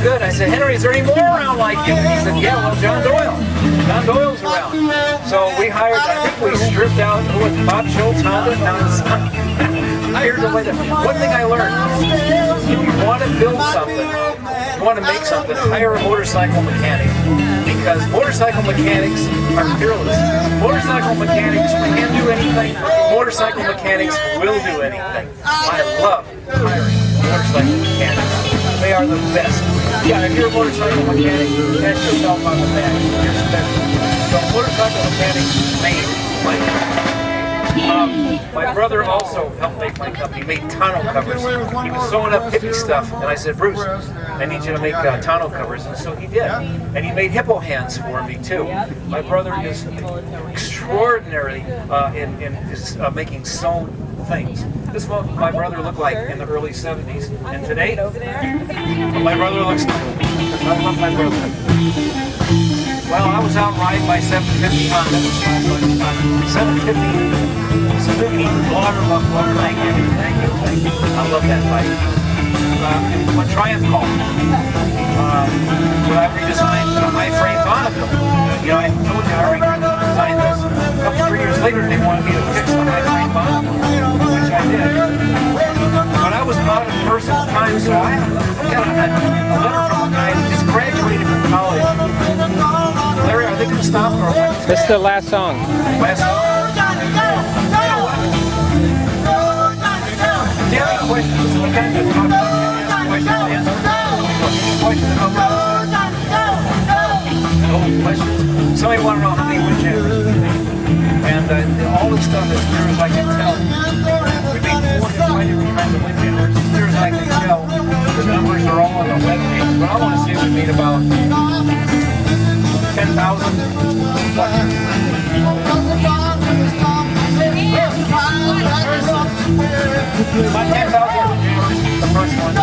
well, good. I said, Henry, is there any more around like you? He said, yeah, well, John Doyle. John Doyle's around. So we hired, I think we stripped out with Bob Schultz, Honda, hired a later. One thing I learned, if you want to build something, you want to make something, hire a motorcycle mechanic. Because motorcycle mechanics are fearless. Motorcycle mechanics can do anything. Motorcycle mechanics will do anything. I love hiring motorcycle mechanics. They are the best. Yeah, if you're a motorcycle mechanic, pat yourself on the back. You're special. So motorcycle mechanics made my company. My brother also helped make my company. He made tonneau covers. He was sewing up hippie stuff, and I said, Bruce, I need you to make tonneau covers. And so he did. And he made hippo hands for me, too. My brother is extraordinary in making sewn things. This is what my brother looked like in the early 70s. And today, my brother looks... I love my brother. Well, I was out riding my 750 Honda. 750 Suzuki Water Buffalo. Thank you. I love that bike. A Triumph car. When I redesigned the high frame Bonneville. You know, I told you I redesigned this. A couple, 3 years later, they wanted me to fix the high frame Bonneville, which I did. But I was out of personal time, so I got a letter from a guy who just graduated from college. Larry, are they going to stop or what? This is the last song. Last song? Do you have any questions? We kind of talk about questions. No questions. Somebody want to know how many wind jammers we made. And all this stuff, as clear as I can tell, we made 4 different kinds of wind jammers. As clear as I can tell, the numbers are all on the web page. But I want to say we made about 10,000 bucks. About 10,000 the first one, and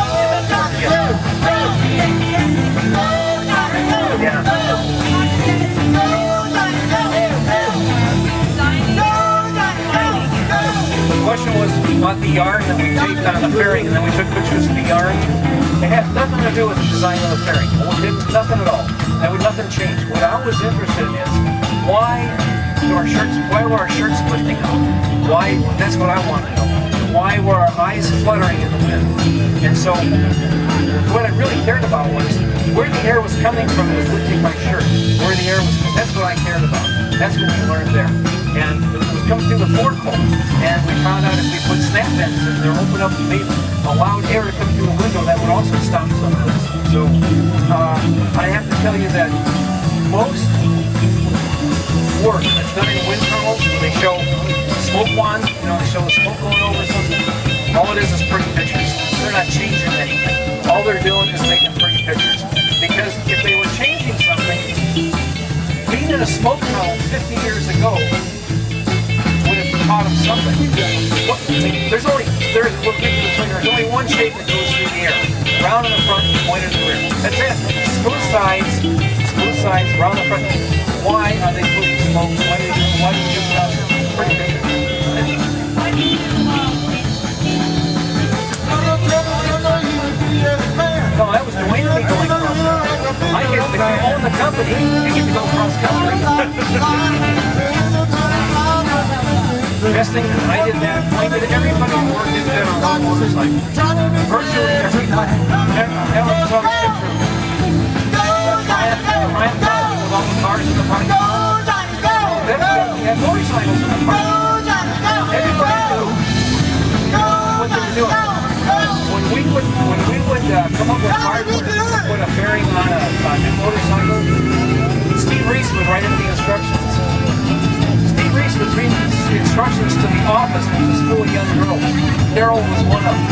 then yeah. The question was about the yarn that we taped on the fairing, and then we took pictures of the yarn. It had nothing to do with the design of the fairing. Nothing at all. That would nothing change. What I was interested in is why were our shirts lifting up? Why? That's what I want to know. Why were our eyes fluttering in the wind? And so, what I really cared about was where the air was coming from was lifting my shirt. Where the air was, that's what I cared about. That's what we learned there. And it was coming through the fork hole. And we found out if we put snap vents in there, open up and made allowed air to come through the window, that would also stop some of this. So, I have to tell you that most work that's done in wind tunnels, when they show smoke wands, you know, they show the smoke going over something, all it is pretty pictures. They're not changing anything. All they're doing is making pretty pictures. Because if they were changing something, being in a smoke tunnel 50 years ago would have taught them something. There's only one shape that goes through the air. Round in the front, point in the rear. That's it. Smooth sides, round in the front. Why are they putting smoke? Why do you give them pretty pictures? No, that was Dwayne and me going cross country. I get to own the company and get to go cross country. Best thing, I did that. I did everybody who worked in there on motorcycle. Virtually everybody. Everyone saw the picture. Ryan with all the cars in the parking lot. We had motorcycles in the parking lot. Everybody knew what they were doing. When we would come up with hardware to put a fairing on a new motorcycle, Steve Reese would write in the instructions. Steve Reese would read the instructions to the office, which was full of young girls. Carol was one of them.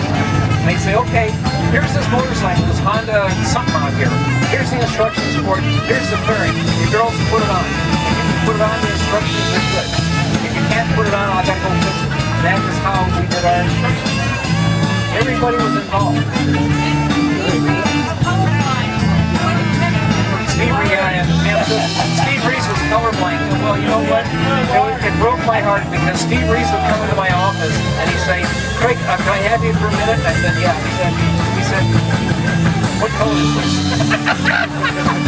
And they'd say, okay, here's this motorcycle, this Honda something out here. Here's the instructions for it. Here's the fairing. You girls put it on. If you can put it on, the instructions are good. If you can't put it on, I gotta go fix it. That is how we did our instructions. Everybody was involved. Steve Reese was colorblind. Well, you know what? It broke my heart because Steve Reese would come into my office and he'd say, Craig, can I have you for a minute? I said, yeah. He said, what color is this?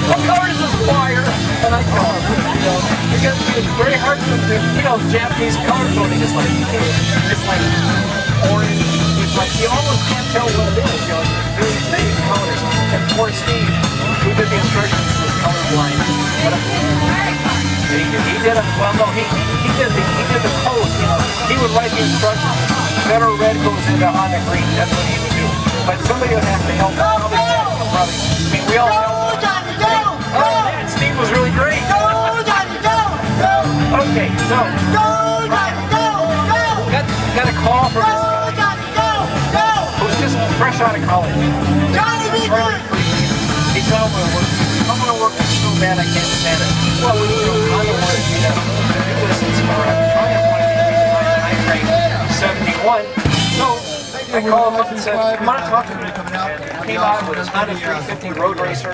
What color is this wire? And I tell him, because it's very hard to, Japanese color coding is like, it's like orange. It's like, you almost can't tell what it is. It's very vague colors. And poor Steve, who did the instructions, was colorblind. But he did it. Well, no, he did the code. He would write the instructions. Better red goes into Honda green. That's what he would do. But somebody would have to help him. Probably. I mean, we all know. Oh man, Steve was really great. Okay, so got a call from this guy who's just fresh out of college. He said, I'm going to work so bad I can't stand it. Well, when you do Honda work, you know, do this and Triumph wanted to redesign the I-Frame 71. So I called him up and said, come on, talk to me. And he came out with his Honda 350 Road Racer,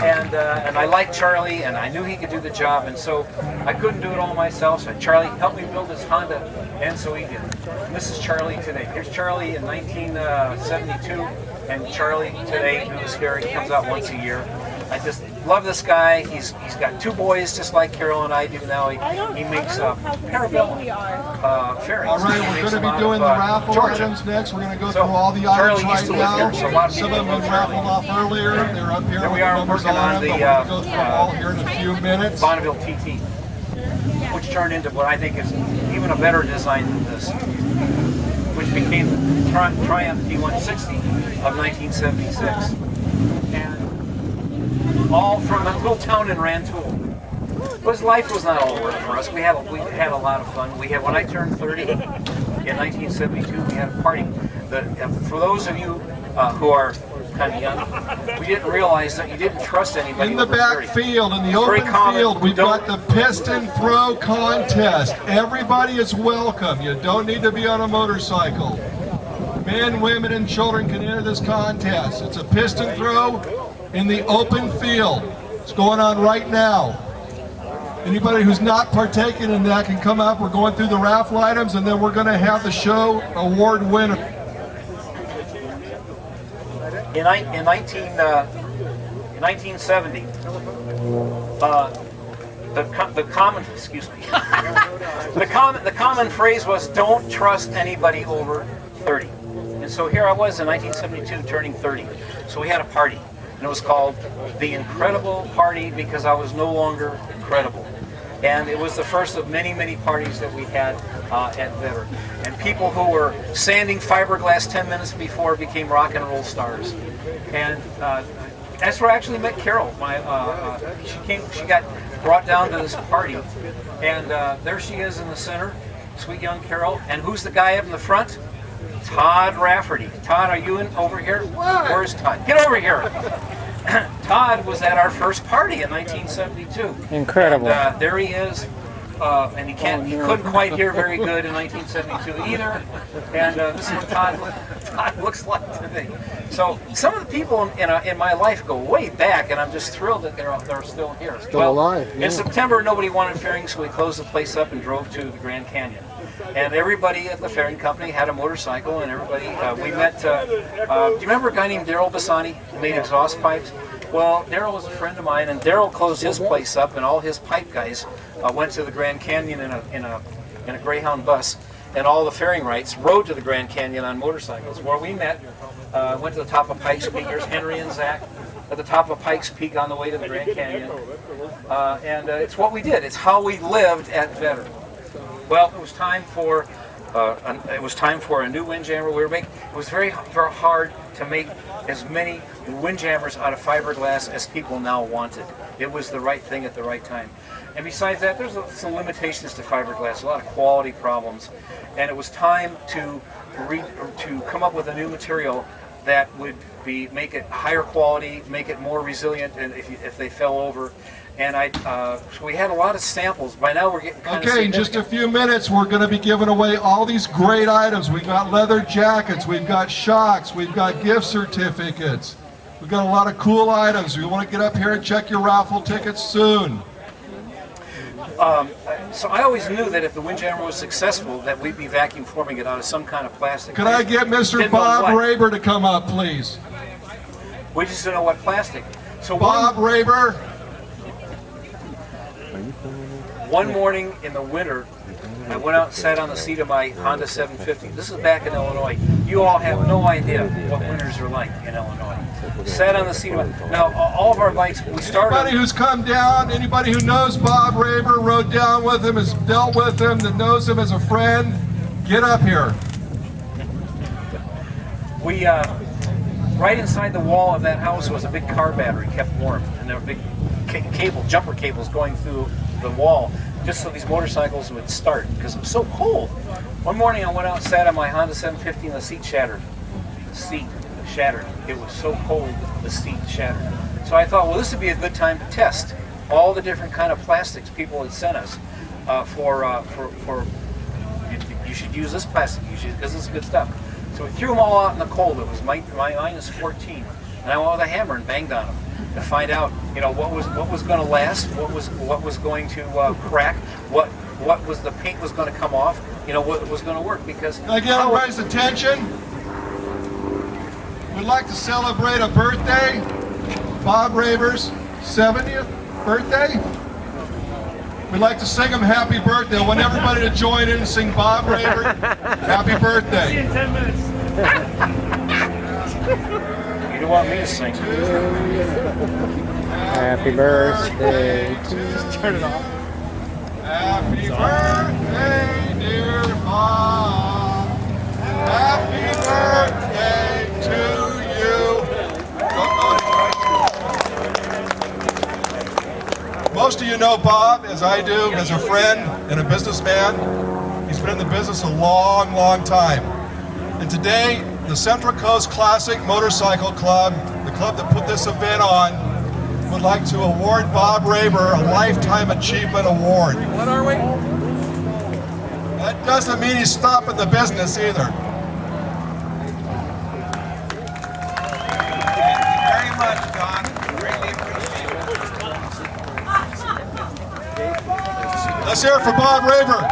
and I liked Charlie, and I knew he could do the job, and so I couldn't do it all myself, so Charlie helped me build this Honda, and so he did. And this is Charlie today. Here's Charlie in 1972, and Charlie today, who's here, he comes out once a year. I just love this guy. He's got two boys just like Carol and I do now. He makes parabellum fairings. All right, we're going to be doing the raffle items next. We're going to go through all the items right now. Some of them have been raffled off earlier. They're up here. Here we are working on the go through all here in a few minutes. Bonneville TT, which turned into what I think is even a better design than this, which became the Triumph T160 of 1976. And all from a little town in Rantoul. But life was not all work for us. We had a lot of fun. When I turned 30 in 1972, we had a party. For those of you who are kind of young, we didn't realize that you didn't trust anybody. In the backfield, in the open field, we've got the piston throw contest. Everybody is welcome. You don't need to be on a motorcycle. Men, women, and children can enter this contest. It's a piston throw in the open field. It's going on right now. Anybody who's not partaking in that can come up. We're going through the raffle items, and then we're going to have the show award winner. In 1970, the common phrase was, "Don't trust anybody over 30." And so here I was in 1972, turning 30. So we had a party. And it was called The Incredible Party because I was no longer incredible. And it was the first of many, many parties that we had at Vetter. And people who were sanding fiberglass 10 minutes before became rock and roll stars. And that's where I actually met Carol. She got brought down to this party. And there she is in the center, sweet young Carol. And who's the guy up in the front? Todd Rafferty. Todd, are you over here? Where's Todd? Get over here. Todd was at our first party in 1972. Incredible. And, there he is. And he couldn't quite hear very good in 1972 either. And this is what Todd looks like today. So some of the people in my life go way back, and I'm just thrilled that they're still here. Still alive. Yeah. In September, nobody wanted fairing, so we closed the place up and drove to the Grand Canyon. And everybody at the fairing company had a motorcycle, and everybody, we met, do you remember a guy named Daryl Bassani who made exhaust pipes? Well, Daryl was a friend of mine, and Daryl closed his place up, and all his pipe guys went to the Grand Canyon in a Greyhound bus, and all the fairing rights rode to the Grand Canyon on motorcycles. Where we met, went to the top of Pikes Peak. Here's Henry and Zach at the top of Pikes Peak on the way to the Grand Canyon. And it's what we did. It's how we lived at Vetter. Well, it was time for a new windjammer. It was very, very hard to make as many windjammers out of fiberglass as people now wanted. It was the right thing at the right time. And besides that, there's some limitations to fiberglass, a lot of quality problems, and it was time to come up with a new material that would make it higher quality, make it more resilient, and if they fell over. And so we had a lot of samples. By now we're getting kind of Okay, in just a few minutes we're going to be giving away all these great items. We've got leather jackets, we've got shocks, we've got gift certificates. We've got a lot of cool items. We want to get up here and check your raffle tickets soon. So I always knew that if the windjammer was successful, that we'd be vacuum forming it out of some kind of plastic. Could I get Mr. Bob Raber to come up, please? We just didn't know what plastic. So Bob Raber. one morning in the winter, I went out and sat on the seat of my Honda 750. This is back in Illinois. You all have no idea what winters are like in Illinois. Sat on the seat of my... Now, all of our bikes, we started... Anybody who's come down, anybody who knows Bob Raber, rode down with him, has dealt with him, that knows him as a friend, get up here. We, right inside the wall of that house was a big car battery, kept warm. And there were big jumper cables going through the wall, just so these motorcycles would start, because it was so cold. One morning I went out and sat on my Honda 750 and the seat shattered. The seat shattered. It was so cold, the seat shattered. So I thought, well, this would be a good time to test all the different kind of plastics people had sent us you should use this plastic, because this is good stuff. So we threw them all out in the cold. It was minus 14, and I went with a hammer and banged on them to find out, you know, what was going to last, what was going to crack, what was the paint was going to come off, you know, what was going to work. Because can I get everybody's attention? We'd like to celebrate a birthday, Bob Raber's 70th birthday. We'd like to sing him happy birthday. I want everybody to join in and sing Bob Raber happy birthday. See you in 10 minutes. You don't want me to sing. Happy birthday to you. Just turn it off. Happy birthday, dear Bob. Happy birthday to you. Don't go anywhere. Most of you know Bob, as I do, as a friend and a businessman. He's been in the business a long, long time. And today, the Central Coast Classic Motorcycle Club, the club that put this event on, would like to award Bob Raber a Lifetime Achievement Award. What are we? That doesn't mean he's stopping the business either. Thank you very much, Don. Greatly appreciate it. Let's hear it for Bob Raber.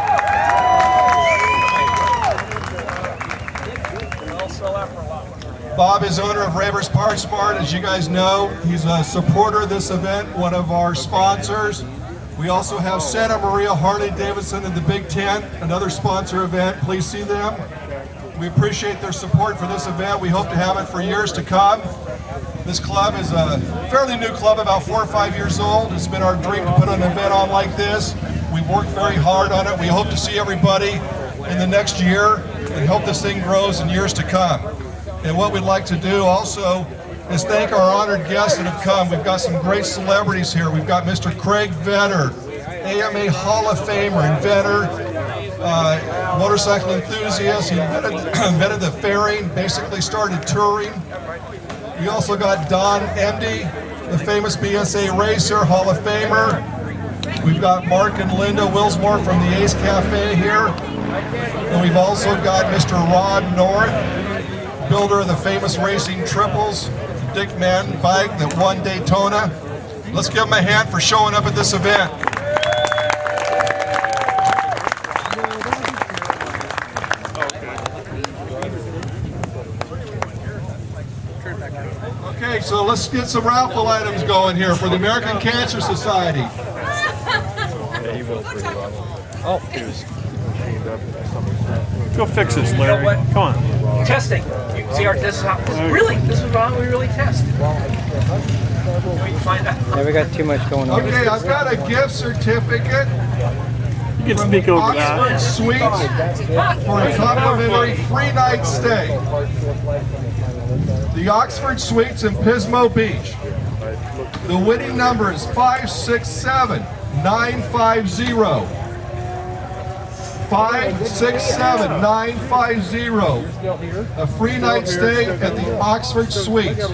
Bob is owner of Raber's Parts Mart. As you guys know, he's a supporter of this event, one of our sponsors. We also have Santa Maria Harley-Davidson in the Big Tent, another sponsor event. Please see them. We appreciate their support for this event. We hope to have it for years to come. This club is a fairly new club, about 4 or 5 years old. It's been our dream to put an event on like this. We've worked very hard on it. We hope to see everybody in the next year and hope this thing grows in years to come. And what we'd like to do also is thank our honored guests that have come. We've got some great celebrities here. We've got Mr. Craig Vetter, AMA Hall of Famer, inventor, motorcycle enthusiast. He invented the fairing, basically started touring. We also got Don Emdy, the famous BSA racer, Hall of Famer. We've got Mark and Linda Wilsmore from the Ace Cafe here. And we've also got Mr. Rod North, builder of the famous racing triples, Dick Madden bike that won Daytona. Let's give him a hand for showing up at this event. Okay, so let's get some raffle items going here for the American Cancer Society. Go fix this, Larry. You know what? Come on. Testing. You see, this is how we really test. We find out. Yeah, we got too much going on. Okay, I've got a gift certificate You can from speak the over Oxford that. Suites for a complimentary free night stay. The Oxford Suites in Pismo Beach. The winning number is 567950. 567950. A free night stay at the Oxford Suites.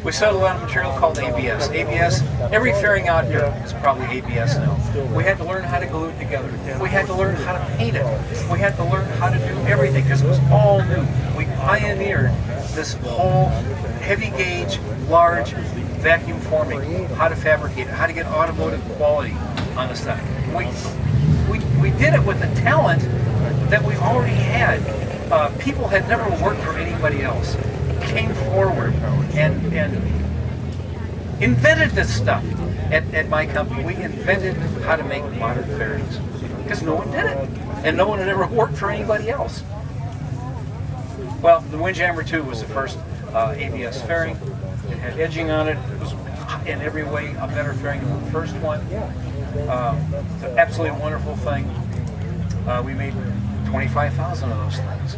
We sell a lot of material called ABS. ABS, every fairing out here is probably ABS now. We had to learn how to glue it together. We had to learn how to paint it. We had to learn how to do everything because it was all new. We pioneered this whole heavy gauge, large vacuum forming, how to fabricate it, how to get automotive quality on the stuff. We did it with the talent that we already had. People had never worked for anybody else. came forward and invented this stuff at my company. We invented how to make modern fairings because no one did it, and no one had ever worked for anybody else. Well, the Windjammer 2 was the first ABS fairing. It had edging on it. It was in every way a better fairing than the first one. It's an absolutely wonderful thing. We made 25,000 of those things.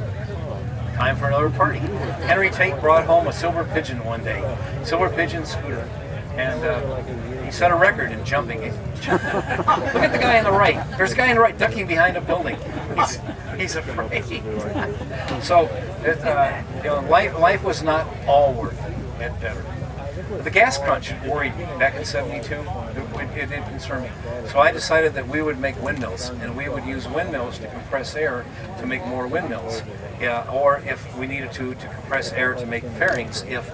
Time for another party. Henry Tate brought home a silver pigeon one day, silver pigeon scooter, and he set a record in jumping. Look at the guy on the right. There's a guy on the right ducking behind a building. He's afraid. So, life was not all worth it better. The gas crunch worried me back in '72. It did concern me. So I decided that we would make windmills, and we would use windmills to compress air to make more windmills. Yeah, or if we needed to compress air to make fairings, if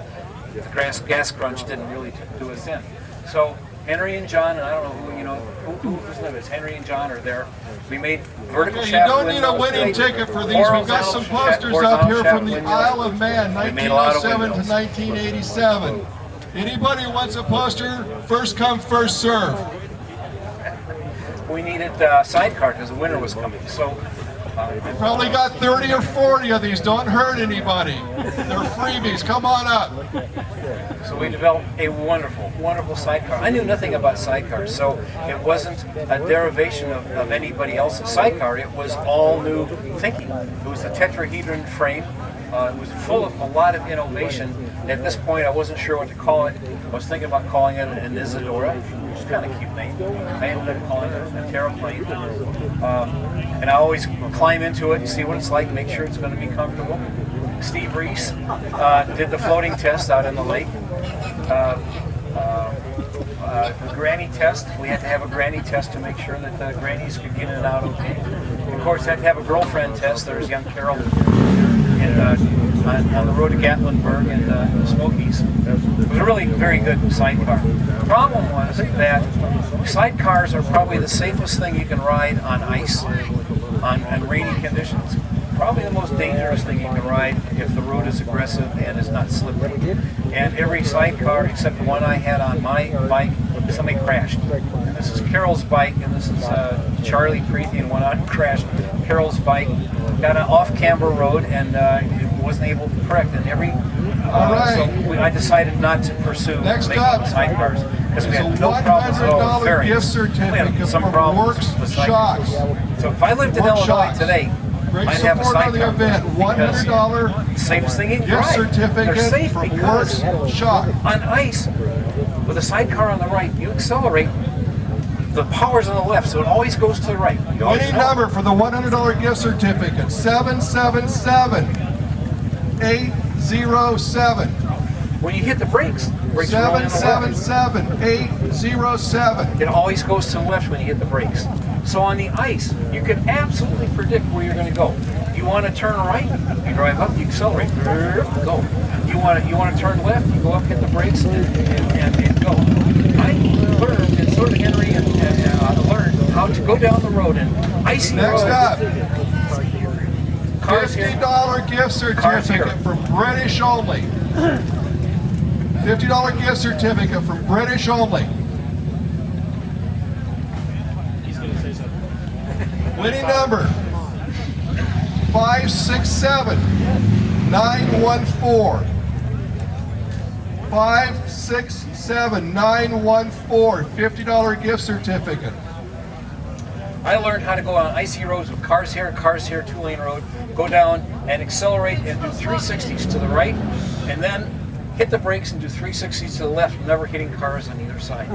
the gas crunch didn't really do us in. So Henry and John, and I don't know whose name is Henry and John are there. We made vertical shaft. You don't need a winning ticket for these. We've got some posters up here from the Isle of Man, 1907 to 1987. Anybody who wants a poster, first come, first serve. We needed sidecar because the winter was coming. So we probably got 30 or 40 of these. Don't hurt anybody. They're freebies. Come on up. So we developed a wonderful, wonderful sidecar. I knew nothing about sidecars, so it wasn't a derivation of anybody else's sidecar. It was all new thinking. It was a tetrahedron frame. It was full of a lot of innovation. At this point, I wasn't sure what to call it. I was thinking about calling it an Isadora, which is kind of a cute name. I ended up calling it a Terraplane. And I always climb into it and see what it's like, make sure it's going to be comfortable. Steve Reese did the floating test out in the lake. Granny test. We had to have a granny test to make sure that the grannies could get in and out okay. Of course, had to have a girlfriend test. There's young Carol on the road to Gatlinburg and the Smokies. It was a really very good sidecar. The problem was that sidecars are probably the safest thing you can ride on ice, on rainy conditions. Probably the most dangerous thing you can ride if the road is aggressive and is not slippery. And every sidecar except the one I had on my bike, somebody crashed. And this is Carol's bike, and this is Charlie Preethian went out and crashed Carol's bike. Got an off-camber road and it wasn't able to correct. And so I decided not to pursue making sidecars because we had no problems at all with fairings. Gift certificate We had some from problems Works with Shocks. sidecars. So if I lived in Illinois today, Great I'd have a support on the sidecar event. $100 safest thing you can gift drive. They're certificate safe from because Works Shock. on ice, with a sidecar on the right, you accelerate. The power's on the left, so it always goes to the right. Winning number for the $100 gift certificate, 777-807. When you hit the brakes are rolling on the left. 777-807. It always goes to the left when you hit the brakes. So on the ice, you can absolutely predict where you're going to go. You want to turn right, you drive up, you accelerate, go. You want to turn left, you go up, hit the brakes, and go. I learned, and so did Henry, and learned how to go down the road and icy roads. Next up, Cars here. $50 gift certificate from British only. $50 gift certificate from British only. Winning number 567-914. 567-914. $50 gift certificate. I learned how to go on icy roads with cars here, 2-lane road, go down and accelerate and do 360s to the right, and then hit the brakes and do 360s to the left, never hitting cars on either side.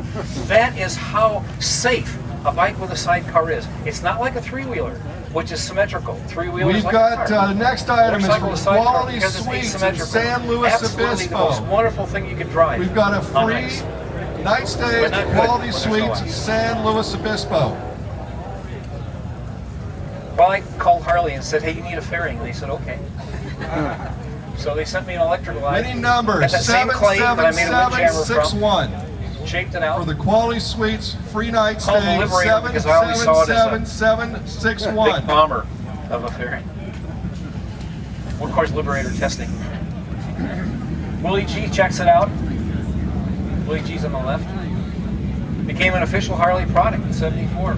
That is how safe a bike with a sidecar is. It's not like a three-wheeler, which is symmetrical. Three-wheelers We've like got a car. the next item is Motorcycle from with sidecar Quality because it's Suites in asymmetrical. San Luis Absolutely the most Obispo. wonderful thing you can drive. We've got a on free ice. night stay But not at good Quality when there's no Suites ice. San Luis Obispo. Well, I called Harley and said, hey, you need a fairing. And they said, okay. So they sent me an electrical line. Winning number Got that same clay that I made a windjammer from. 77761. Shaped it out. For the Quality Suites free night Called stay, the Liberator because I always saw it as a big 77761. bomber of a fairing. Well, of course, Liberator testing. Willie G checks it out. Willie G's on the left. Became an official Harley product in '74.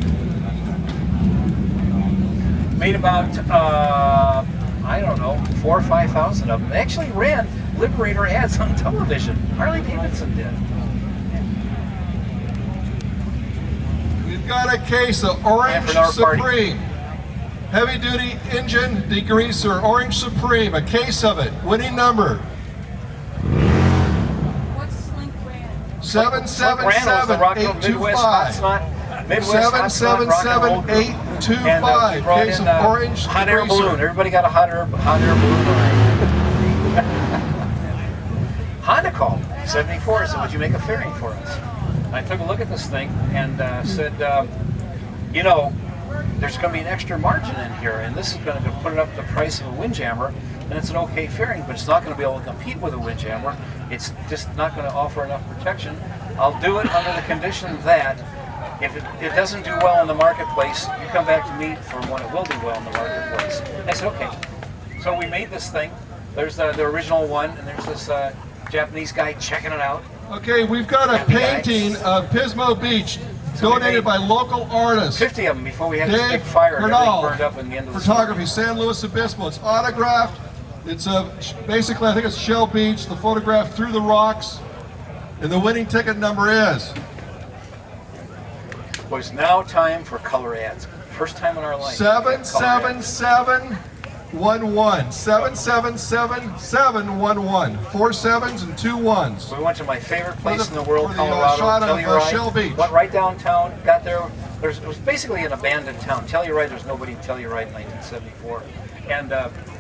Made about, I don't know, 4,000 or 5,000 of them. They actually ran Liberator ads on television. Harley Davidson did. We've got a case of Orange Supreme. Heavy duty engine degreaser, Orange Supreme, a case of it. Winning number. What's Slink brand? 777-825. 777-825. Case of Orange hot air balloon. degreaser. Everybody got a hot air balloon. Honda called 74 and said, would you make a fairing for us? I took a look at this thing and said, you know, there's going to be an extra margin in here, and this is going to put it up the price of a Windjammer, and it's an okay fairing, but it's not going to be able to compete with a Windjammer. It's just not going to offer enough protection. I'll do it under the condition that if it doesn't do well in the marketplace, you come back to me for one it will do well in the marketplace. I said, okay. So we made this thing. There's the original one, and there's this Japanese guy checking it out. Okay, we've got a painting of Pismo Beach, donated by local artists. 50 of them before we had this Dave big fire and everything Bernal, burned up in the end of the photography, San Luis Obispo. It's autographed. It's basically, I think it's Shell Beach, the photograph through the rocks. And the winning ticket number is? Well, it's now time for color ads. First time in our life. 77711. 777-711. 4 sevens and 2 ones. We went to my favorite place in the world, for the, Colorado, shot of, Telluride. Shell Beach. Went right downtown, got there. It was basically an abandoned town. Telluride, there's nobody in Telluride in 1974. And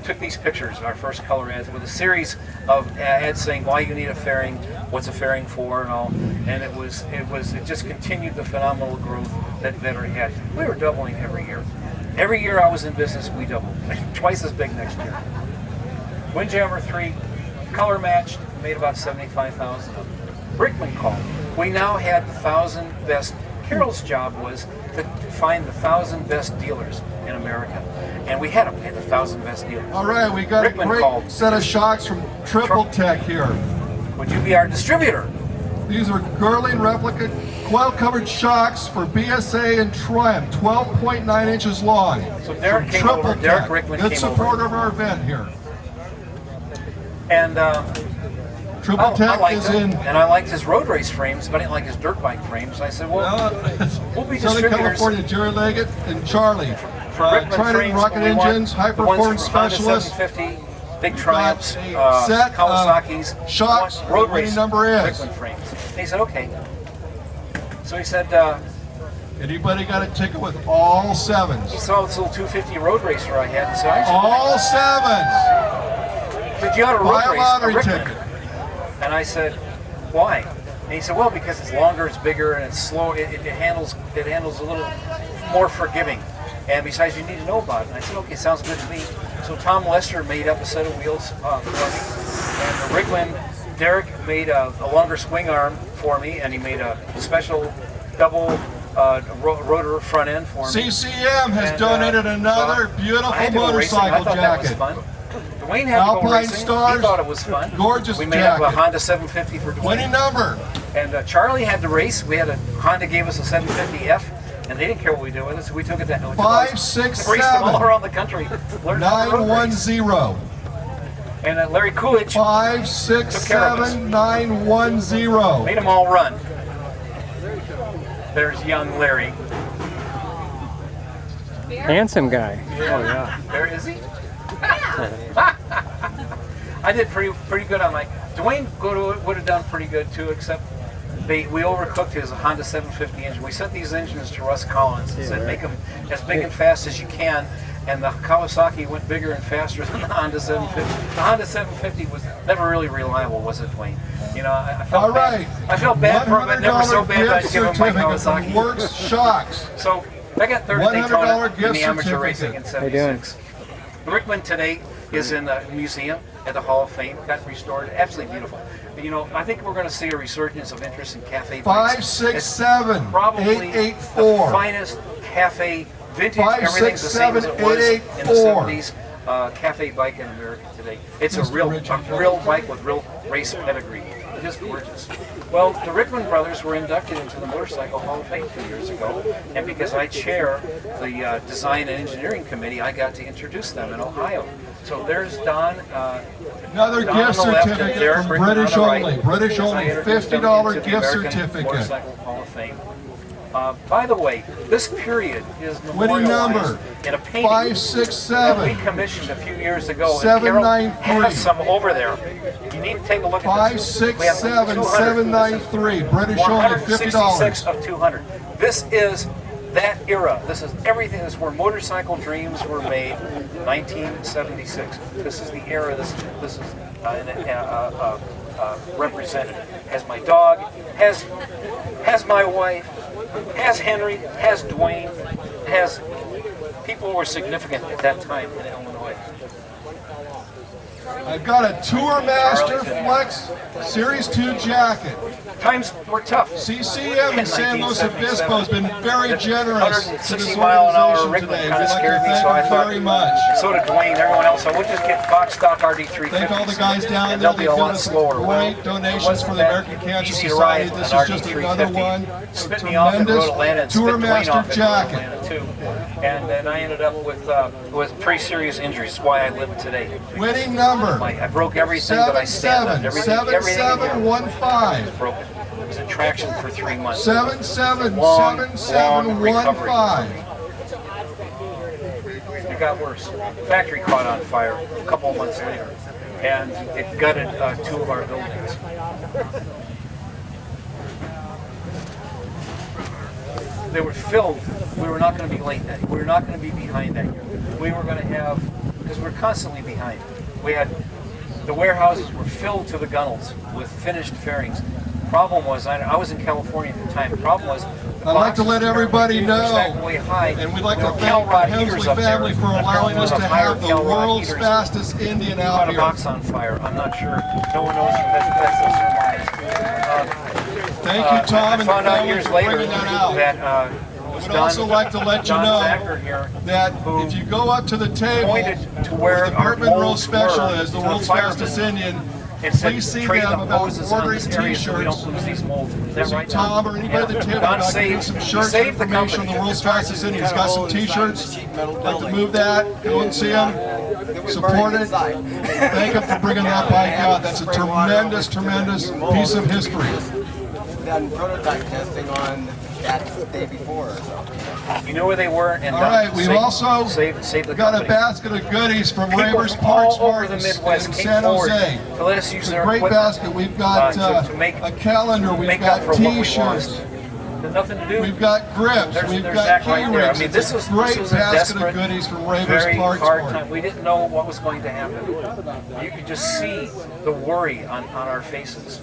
took these pictures, our first color ads, with a series of ads saying why you need a fairing, what's a fairing for, and all. And it just continued the phenomenal growth that Veteran had. We were doubling every year. Every year I was in business, we doubled. Twice as big next year. Windjammer 3, color matched, made about 75,000 of them. Brickman called. We now had the 1,000 best. Carol's job was to find the 1,000 best dealers in America. And we had them, we had the 1,000 best dealers. All right, we got Brickman a great called. set of shocks from Triple Tech here. Would you be our distributor? These are Girling replica coil-covered shocks for BSA and Triumph, 12.9 inches long. So Derek From came Triple over, Derek Tech. Rickman Good came supporter over. of our event here. And Triple Tech liked is him, in and I liked his road race frames, but I didn't like his dirt bike frames. I said, well, we'll be Southern distributors. California, Jerry Leggett and Charlie. For Rickman Trident frames, rocket we want engines, high the ones performance from Honda specialists. 750, big Got Triumphs, a set Kawasaki's, of shocks. road The race winning number is. Rickman frames. And he said, okay. So he said, Anybody got a ticket with all sevens? he saw this little 250 road racer I had, and said, I All sevens. said, you ought to road Buy a race lottery Rickman. ticket. And I said, why? And he said, well, because it's longer, it's bigger, and it's slow. It handles a little more forgiving. And besides, you need to know about it. And I said, okay, sounds good to me. So Tom Lester made up a set of wheels for me, and the Rickman, Derek made a longer swing arm for me, and he made a special double rotor front end for me. CCM has And, donated another I beautiful had to go racing. I motorcycle thought that was jacket. fun. Dwayne had to go Alpine racing. Stars, He thought it was fun. gorgeous We made up a jacket. Honda 750 for Dwayne. Winning number. And Charlie had to race. We had Honda gave us a 750F, and they didn't care what we did with it, so we took it down. 567 raced them all around the country. Learned how to road race. 910. And Larry Coolidge 567910. made them all run. There's young Larry. Handsome guy. Oh, yeah. There is he. I did pretty good on my. Dwayne would have done pretty good too, except we overcooked his Honda 750 engine. We sent these engines to Russ Collins and said make them as big and fast as you can. And the Kawasaki went bigger and faster than the Honda 750. The Honda 750 was never really reliable, was it, Dwayne? You know, I felt All right. bad. I felt bad for him, but never so $100 bad that I'd gift give him my certificate from Kawasaki. Works Shocks. So I got third at $100 Daytona in gift the amateur racing certificate. in How you doing? '76. Rickman today is in the museum at the Hall of Fame. Got restored, absolutely beautiful. You know, I think we're going to see a resurgence of interest in cafe bikes. 567 Probably the 884. finest cafe vintage. Everything's the same as it was in the 567-884. '70s. cafe bike in America today. It's a Mr. real Richard. bike with real race pedigree. It is gorgeous. Well, the Rickman brothers were inducted into the Motorcycle Hall of Fame 2 years ago, and because I chair the Design and Engineering Committee, I got to introduce them in Ohio. So there's Don. Another Don gift on the left and certificate Derek from Rickman British on the right. only. British As I only, introduced them $50 into the gift American certificate. Motorcycle Hall of Fame. By the way, this period is Winning number memorialized in a painting that we 567 commissioned a few years ago. And Carol 793. has some over there. You need to take a look at this. We have 567 200. 793. British only, $50. 166 of 200. This is that era. This is everything. This is where motorcycle dreams were made. 1976. This is the era. This is represented. Has my dog. Has my wife. Has Henry. Has Dwayne. Has people who were significant at that time in Illinois. I've got a Tour Master Flex Series 2 jacket. Times were tough. CCM in San Luis 1977. Obispo has been very generous to 160 this mile an hour organization Rickman today. kind We'd of like to scared me, thank so I them thought, very much. so did Dwayne and everyone else. So we'll just get box stock RD350s. Thank all the guys down and there. they'll be They've a given lot us slower. great It donations wasn't for the that American Cancer easy to Society. ride This an is just another RD350. one. A Spit me off in tremendous Road Atlanta and Tour spit Dwayne Master off in Road jacket. Atlanta too. And then I ended up with pretty serious injuries. That's why I live today. Winning number I broke everything that I stand on. Everything in here 777715. was broken. It was in traction for 3 months. 777715. It got worse. The factory caught on fire a couple of months later, and it gutted 2 of our buildings. They were filled. We were not going to be late that year. We were not going to be behind that year. We were going to have, because we're constantly behind. We had, the warehouses were filled to the gunnels with finished fairings. Problem was, I was in California at the time. The problem was, I'd like to let everybody know, and we'd like to thank the Hensley family for allowing us to have the world's fastest Indian out Caught a here. box on fire. I'm not sure. No one knows. That's a surmise. Thank you, Tom, I and the found out family years for later bringing that out. that it was We'd also like to let you Don know Thacker here, that who if you go up to the table pointed to where where the our Bourbon Roll molds Special were is, the to the world's firemen. fastest Indian, It said, please see trade them the about hoses on ordering this area so we t-shirts. don't lose these molds. Is that See right, Tom Don? or anybody at the table Don about getting saved, some he shirts saved the information on company. the world's fastest Indian. He's got some t-shirts. Like to move that, go and see him, support it. Thank him for bringing that bike out. That's a tremendous, tremendous piece of history. Done prototype testing on that day before. So. You know where they were, and All right, we've also saved the got a company. basket of goodies from People Raver's from Parts all over Mart the in Midwest came San forward Jose. to let us use It's a their great equipment, basket. We've got to make a calendar, we've make up got for what we t-shirts, lost. There's nothing to do. we've got grips, we've There's got Zach key right there. rings. I mean, It's this a was great a basket desperate, of goodies from Raver's very Parts hard Mart. time. We didn't know what was going to happen. You could just see the worry on our faces.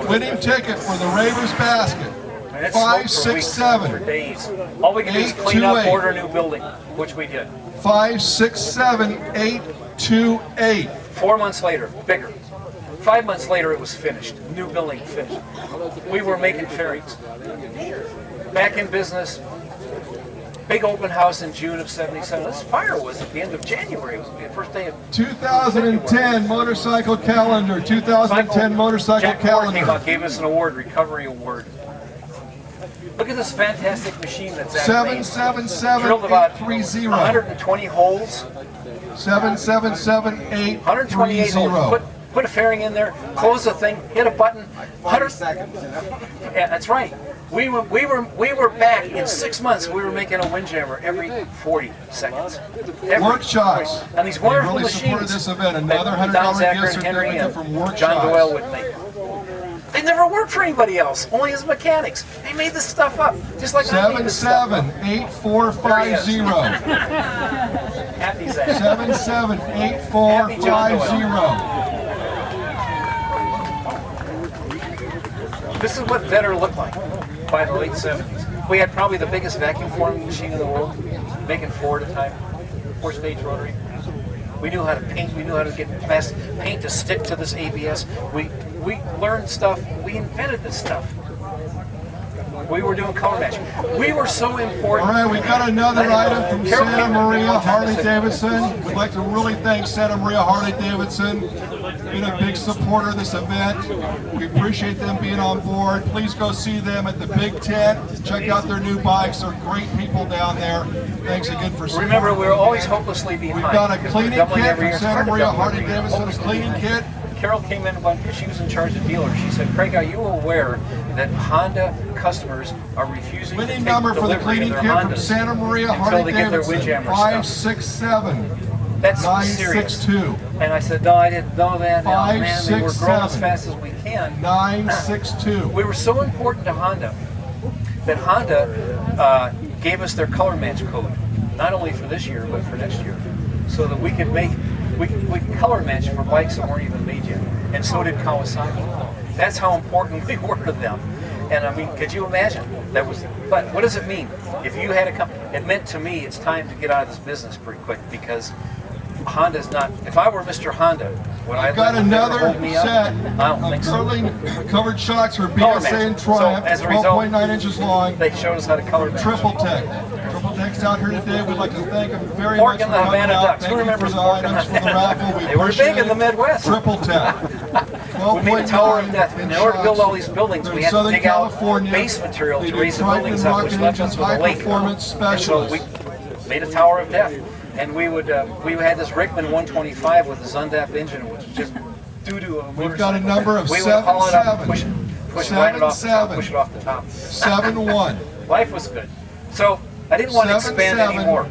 Winning ticket for the Raver's basket. And it smoked for weeks, for 567 days. All we could do is clean up, 828. order a new building, which we did. 567828. 4 months later, bigger. 5 months later, it was finished. New building finished. We were making fairings. Back in business. Big open house in June of '77. This fire was at the end of January. It was the first day of 2010 motorcycle calendar. 2010 motorcycle Jack Moore came calendar. out, gave us an award, recovery award. Look at this fantastic machine that's Zach made. Drilled about 777830. 120 holes. 777830. 128 holes. Put a fairing in there, close the thing, hit a button. 40 seconds. Yeah, that's right. We were back in 6 months. We were making a windjammer every 40 seconds. Every Workshops. 40. And these They wonderful really supported machines this event. that Another $100 Don Zacher gift and Henry certificate and from John Workshops. Doyle would make. They never worked for anybody else, only as mechanics. They made this stuff up, just like I made this stuff up. 778450. Happy Zach. 778450. This is what Vetter looked like by the late 70s. We had probably the biggest vacuum forming machine in the world, making 4 at a time, 4-stage rotary. We knew how to paint. We knew how to get paint to stick to this ABS. We learned stuff. We invented this stuff. We were doing color matching. We were so important. All right, we've got another item from Santa Maria Harley Davidson. We'd like to really thank Santa Maria Harley Davidson. Been a big supporter of this event. We appreciate them being on board. Please go see them at the Big Tent. Check out their new bikes. They're great people down there. Thanks again for supporting. Remember, we're always hopelessly behind. We've got a cleaning kit from Santa Maria Harley Harley Davidson, a cleaning kit. Carol came in because she was in charge of dealers. She said, Craig, are you aware that Honda customers are refusing to Winning take number for the delivery cleaning of kit their from Hondas Santa Maria until Harley they get their Davidson, windjammer stuff? 567 That's serious. 962. And I said, no, I didn't know that. Oh, man, they were growing as 567. fast as we can. 962. We were so important to Honda that Honda gave us their color match code, not only for this year, but for next year, so that we could color match for bikes that weren't even made yet. And so did Kawasaki. That's how important we were to them. And I mean, could you imagine? But what does it mean? If you had a company, it meant to me it's time to get out of this business pretty quick, because Honda's not, if I were Mr. Honda, would I I've got let them ever another hold me up? set I don't of think so. curling covered shocks for Color BSA match. and So, Triumph, as a result, 12.9 inches long. They showed us how to color match. Triple Tech. Triple Tech's out here today. We'd like to thank them very Pork much and for the coming Havana out. Ducks. Thank Who you for remembers the Pork and items the for the raffle. We They were appreciate big in the it. Midwest. Triple Tech. We made a tower of death. In order to build all these buildings, we had to dig out base material to raise the buildings up, which left us with a lake. And so we made a tower of death. And we had this Rickman 125 with a Zundap engine, which was just doo-doo of a motorcycle. We've got a number of We would haul it up, 7.7. push it right off the top, 7.7. push it off the top. 7.1. Life was good. So I didn't want to expand 7.7. anymore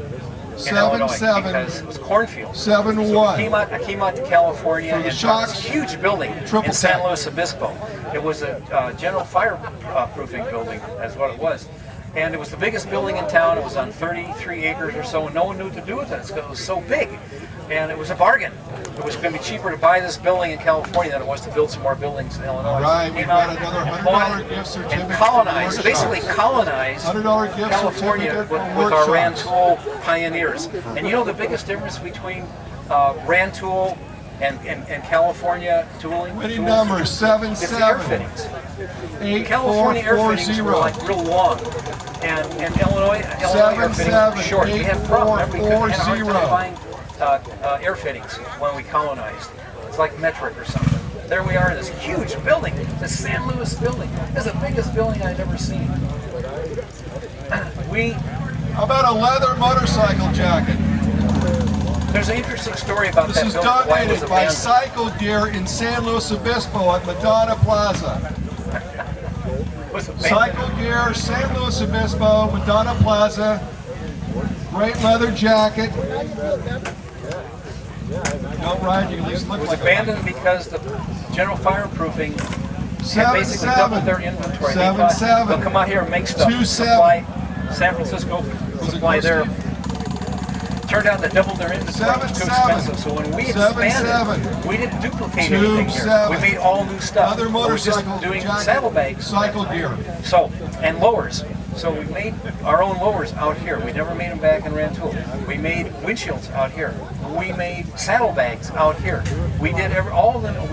in Illinois 7.7. because it was cornfield. 7.1. I came out to California For the and found this shocks, huge building triple in San tech. Luis Obispo. It was a general fireproofing building, that's what it was. And it was the biggest building in town. It was on 33 acres or so, and no one knew what to do with it. It was so big. And it was a bargain. It was going to be cheaper to buy this building in California than it was to build some more buildings in Illinois. All right, So we've came got out another and bought $100 it gift certificate and for colonized, workshops. basically colonized $100 gift California certificate with for our workshops. Rantoul pioneers. And you know the biggest difference between Rantoul and California tooling? Winning number It's the air 7.7. fittings. California air fittings were like real long, and Illinois air fittings were short. We had a problem. We had a hard time finding air fittings when we colonized. It's like metric or something. There we are in this huge building, this San Luis building. This is the biggest building I've ever seen. How about a leather motorcycle jacket? There's an interesting story about This that is building. Why it was donated by abandoned. Cycle Gear in San Luis Obispo at Madonna Plaza. It was abandoned. Cycle Gear, San Luis Obispo, Madonna Plaza. Great leather jacket. Don't ride, you at least look It was like abandoned because the general fireproofing had 7.7. basically doubled their inventory. They thought 7.7. they'll come out here and make stuff, 2.7. supply San Francisco, Was it supply there. close Turned out they doubled their inventory. It was too 7.7. expensive. So when we 7.7. expanded, we didn't duplicate anything here. 2.7. We made all new stuff. Other We were just motorcycle doing jacket, saddlebags. Cycle Gear. So, and lowers. So we made our own lowers out here. We never made them back in Rantoul. We made windshields out here. We made saddlebags out here. We did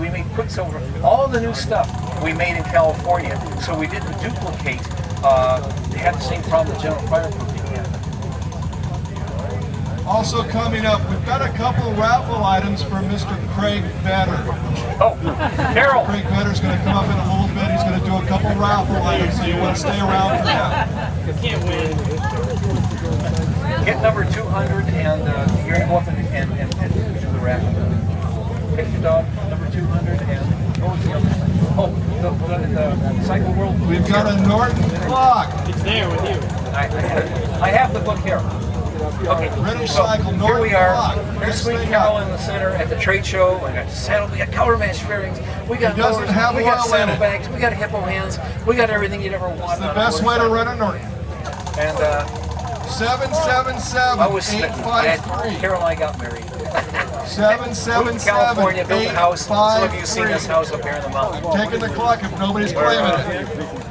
we made Quicksilver, all the new stuff we made in California. So we didn't duplicate, had the same problem that General Fireproofing had. Also coming up, we've got a couple raffle items for Mr. Craig Vetter. Oh, Carol! Craig Vetter's going to come up in a little bit. He's going to do a couple raffle items, so you want to stay around for that. Get number 200 and you're going to go up and do the raffle. Pick your dog, number 200, and what was the other thing? Oh, the Cycle World. We've got a Norton clock. It's there with you. I have the book here. Okay, British so Cycle, here Norton we are. clock. Here's Next Sweet thing Carol up. in the center at the trade show. We got saddle, we got color match fairings. We got He doesn't lowers, have we got oil in it. saddlebags. We got hippo hands. We got everything you'd ever want. It's the on a best way to motorcycle. run a Norton. And 777 I was Carol and I got married. 777 California, built a house. Some of you have seen this house up here in the mountains. Taking the clock if nobody's claiming it.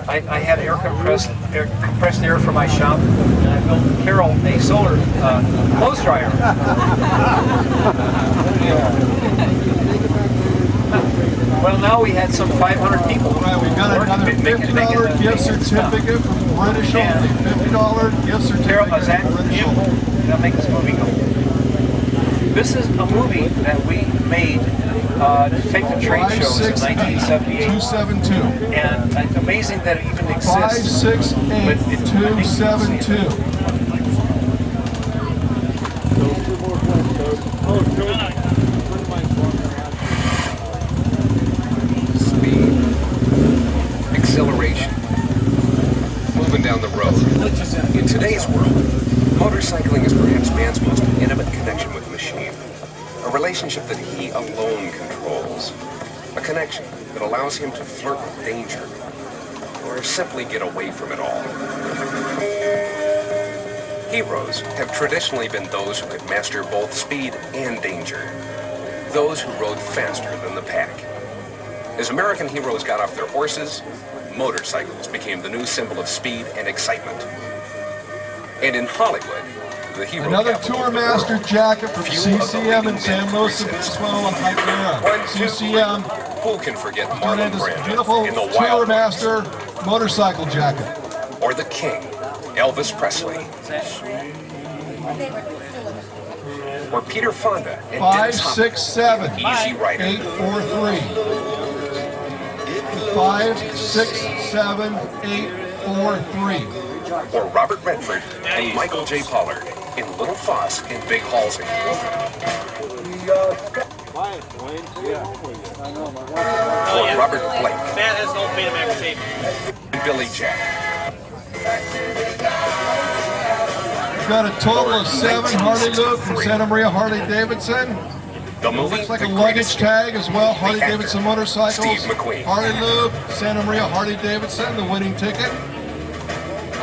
I had compressed air for my shop, and I built Carol a solar clothes dryer. Well, now we had some 500 people. All right, we got another $50 gift certificate from British only. $50 gift Carol, certificate is that from British you? only. That'll make this movie go. This is a movie that we made to take the trade shows in 1978. 272. And it's amazing that it even exists. 568-272. Speed, acceleration, moving down the road. In today's world, motorcycling is perhaps man's most intimate connection with a machine. A relationship that he alone controls. A connection that allows him to flirt with danger, or simply get away from it all. Heroes have traditionally been those who could master both speed and danger. Those who rode faster than the pack. As American heroes got off their horses, motorcycles became the new symbol of speed and excitement. And in Hollywood, the hero Another capital Tour of the Master world, jacket from few of the CCM leading in San men Luis resist. Obispo and Hypera. 1, 2, CCM, who can forget doing Marlon this Brando beautiful in the Tour Wild West? Master motorcycle jacket. Or the King, Elvis Presley? Or Peter Fonda and Dennis Hopper, 567 Easy Rider? 843. 567 843. Or Robert Redford and Michael J. Pollard in Little Foss in Big Halsey? Or Robert Blake Matt has no Betamax tape. and Billy Jack? We've got a total of 7 Harley Loop from Santa Maria Harley Davidson. The movie, Looks like The a luggage Greatest tag as well. Harley The actor, Davidson motorcycles. Steve McQueen. Harley Loop, Santa Maria Harley Davidson, the winning ticket.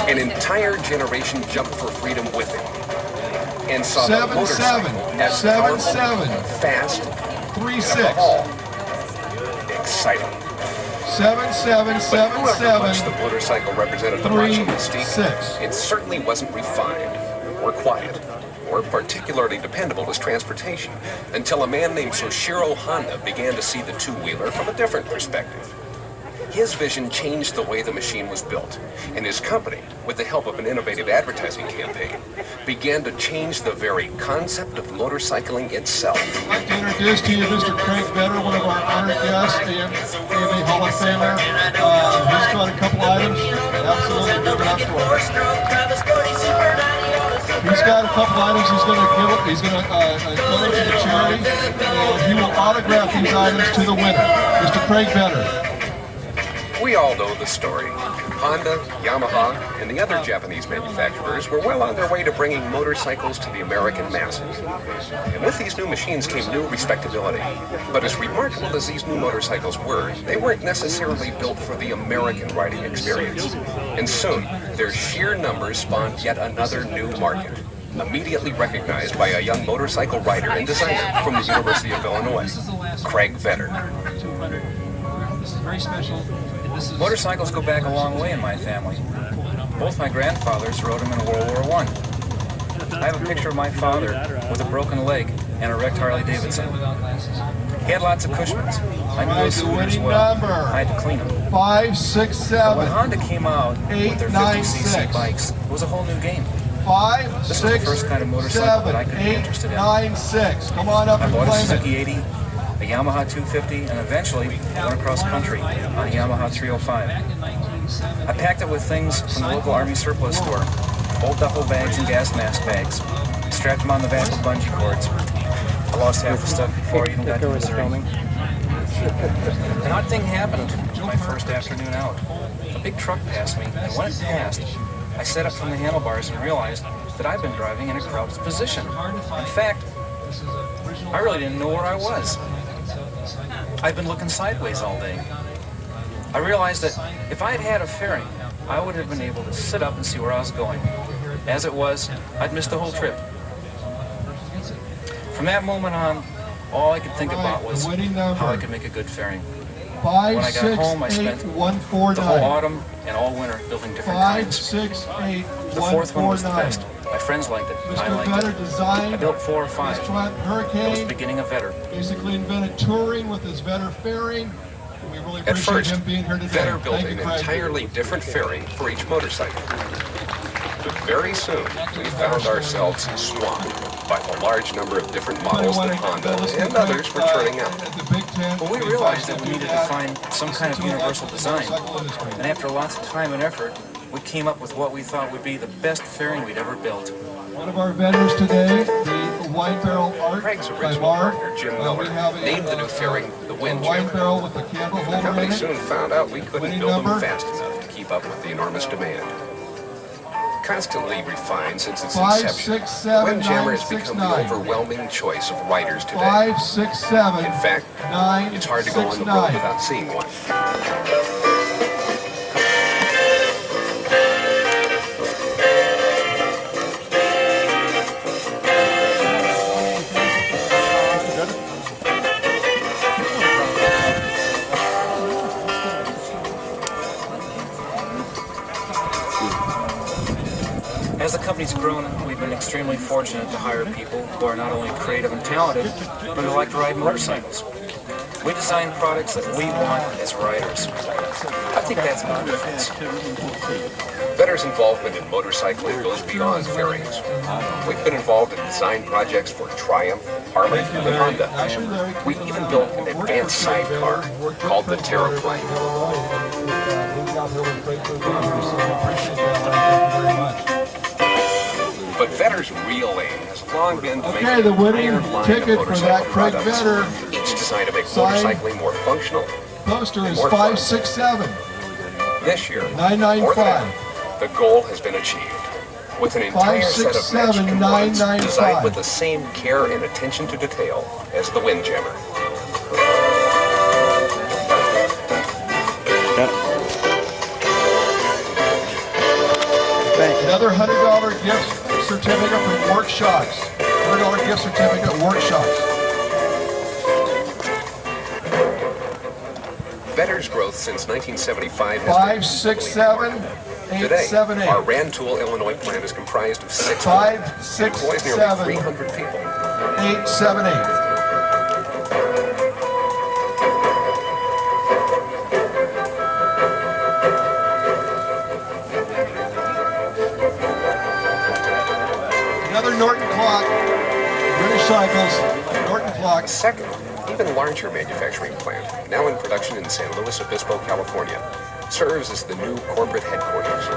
An entire generation jumped for freedom with him and saw the 77 motorcycle as powerful, 77 fast, and 36 above all, exciting. 7777 Much the motorcycle represented the macho mystique, 36. it certainly wasn't refined, or quiet, or particularly dependable as transportation, until a man named Soichiro Honda began to see the two-wheeler from a different perspective. His vision changed the way the machine was built, and his company, with the help of an innovative advertising campaign, began to change the very concept of motorcycling itself. I'd like to introduce to you Mr. Craig Vetter, one of our honored guests, AMA Hall of Famer. He's got a couple items. Absolutely give it up for us. He's got a couple items he's going to give it. He's going to donate to the charity, and he will autograph these items to the winner, Mr. Craig Vetter. We all know the story. Honda, Yamaha, and the other Japanese manufacturers were well on their way to bringing motorcycles to the American masses. And with these new machines came new respectability. But as remarkable as these new motorcycles were, they weren't necessarily built for the American riding experience. And soon, their sheer numbers spawned yet another new market, immediately recognized by a young motorcycle rider and designer from the University of Illinois, Craig Vetter. This is very special. Motorcycles go back a long way in my family. Both my grandfathers rode them in World War I. I have a picture of my father with a broken leg and a wrecked Harley Davidson. He had lots of Cushmans. I knew those scooters well. I had to clean them. 567 When Honda came out with their 50cc 896. bikes, it was a whole new game. 5, This was the 6, first kind of motorcycle that I 7, could be 8, interested in. 9, 6. Come on up I and bought a claim Suzuki it. 80, a Yamaha 250, and eventually went across country on a Yamaha 305. I packed it with things from the local Army surplus store, old duffel bags and gas mask bags, strapped them on the back with bungee cords. I lost half the stuff before I even got to Missouri. An odd thing happened my first afternoon out. A big truck passed me, and when it passed, I sat up from the handlebars and realized that I'd been driving in a crouched position. In fact, I really didn't know where I was. I'd been looking sideways all day. I realized that if I had had a fairing, I would have been able to sit up and see where I was going. As it was, I'd missed the whole trip. From that moment on, all I could think about was how I could make a good fairing. When I got home, I spent the whole 568-149. autumn and all winter building different kinds. 568-149. The fourth one was the best. My friends liked it. I Mr. liked Vetter it. designed I built 4 or 5. this Trent It was the Hurricane. beginning of Vetter. Basically invented touring with his Vetter fairing. We really At appreciate first, him being here today. Vetter built Thank an you, Craig. entirely different fairing for each motorcycle. But very soon, we found ourselves swamped by the large number of different models that Honda and others were turning out. Well, we realized that we needed to find some kind of universal design. And after lots of time and effort, we came up with what we thought would be the best fairing we'd ever built. One of our vendors today, the Wine Barrel Art Craig's by original Mark. partner, Jim We Miller, have a, named the new fairing the a Wind wine Jammer. barrel with a candle The holder company in it. soon found out we couldn't Winning build them number? fast enough to keep up with the enormous demand. Constantly refined since its inception, the Windjammer has become the 567-969. overwhelming choice of riders today. 567. In fact, it's hard to go on the road without seeing one. As the company's grown, we've been extremely fortunate to hire people who are not only creative and talented, but who like to ride motorcycles. We design products that we want as riders. I think that's my difference. Vetter's involvement in motorcycling goes beyond fairings. We've been involved in design projects for Triumph, Harley, and Honda. We even built an advanced sidecar called the Terraplane. But Vetter's real aim has long been to make Okay, the an winning entire line ticket of for that motorcycle Craig products, Vetter each designed to make signed motorcycling more functional. poster is More fun. 567. This year, more than 995. ever, the goal has been achieved. With an entire set of matched components 567-995. designed with the same care and attention to detail as the Windjammer. Another $100 gift certificate from Workshops. $100 gift certificate at Workshops. Vetter's growth since 1975 has been today. 567-878. Our Rantoul, Illinois plant is comprised of 6 employs nearly 300 people. 878. Another Norton clock. British Cycles. Norton clock. A second, even larger manufacturing plant, now in production in San Luis Obispo, California, serves as the new corporate headquarters.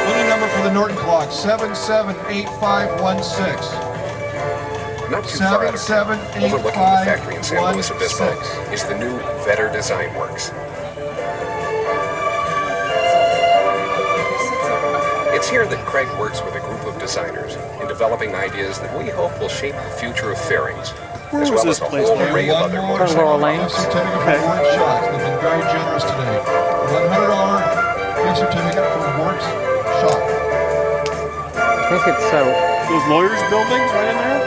Winning number for the Norton clock, 778516. Not too far out of town, overlooking the factory in San Luis Obispo, 778516. is the new Vetter Design Works. It's here that Craig works with a group of designers in developing ideas that we hope will shape the future of fairings, Where as was well this as a place whole now? array of other One more motorcycle Laurel Lane. gift certificate from Workshops. They've been very generous today. $100 gift certificate from Workshop. I think it's Those lawyers' buildings right in there?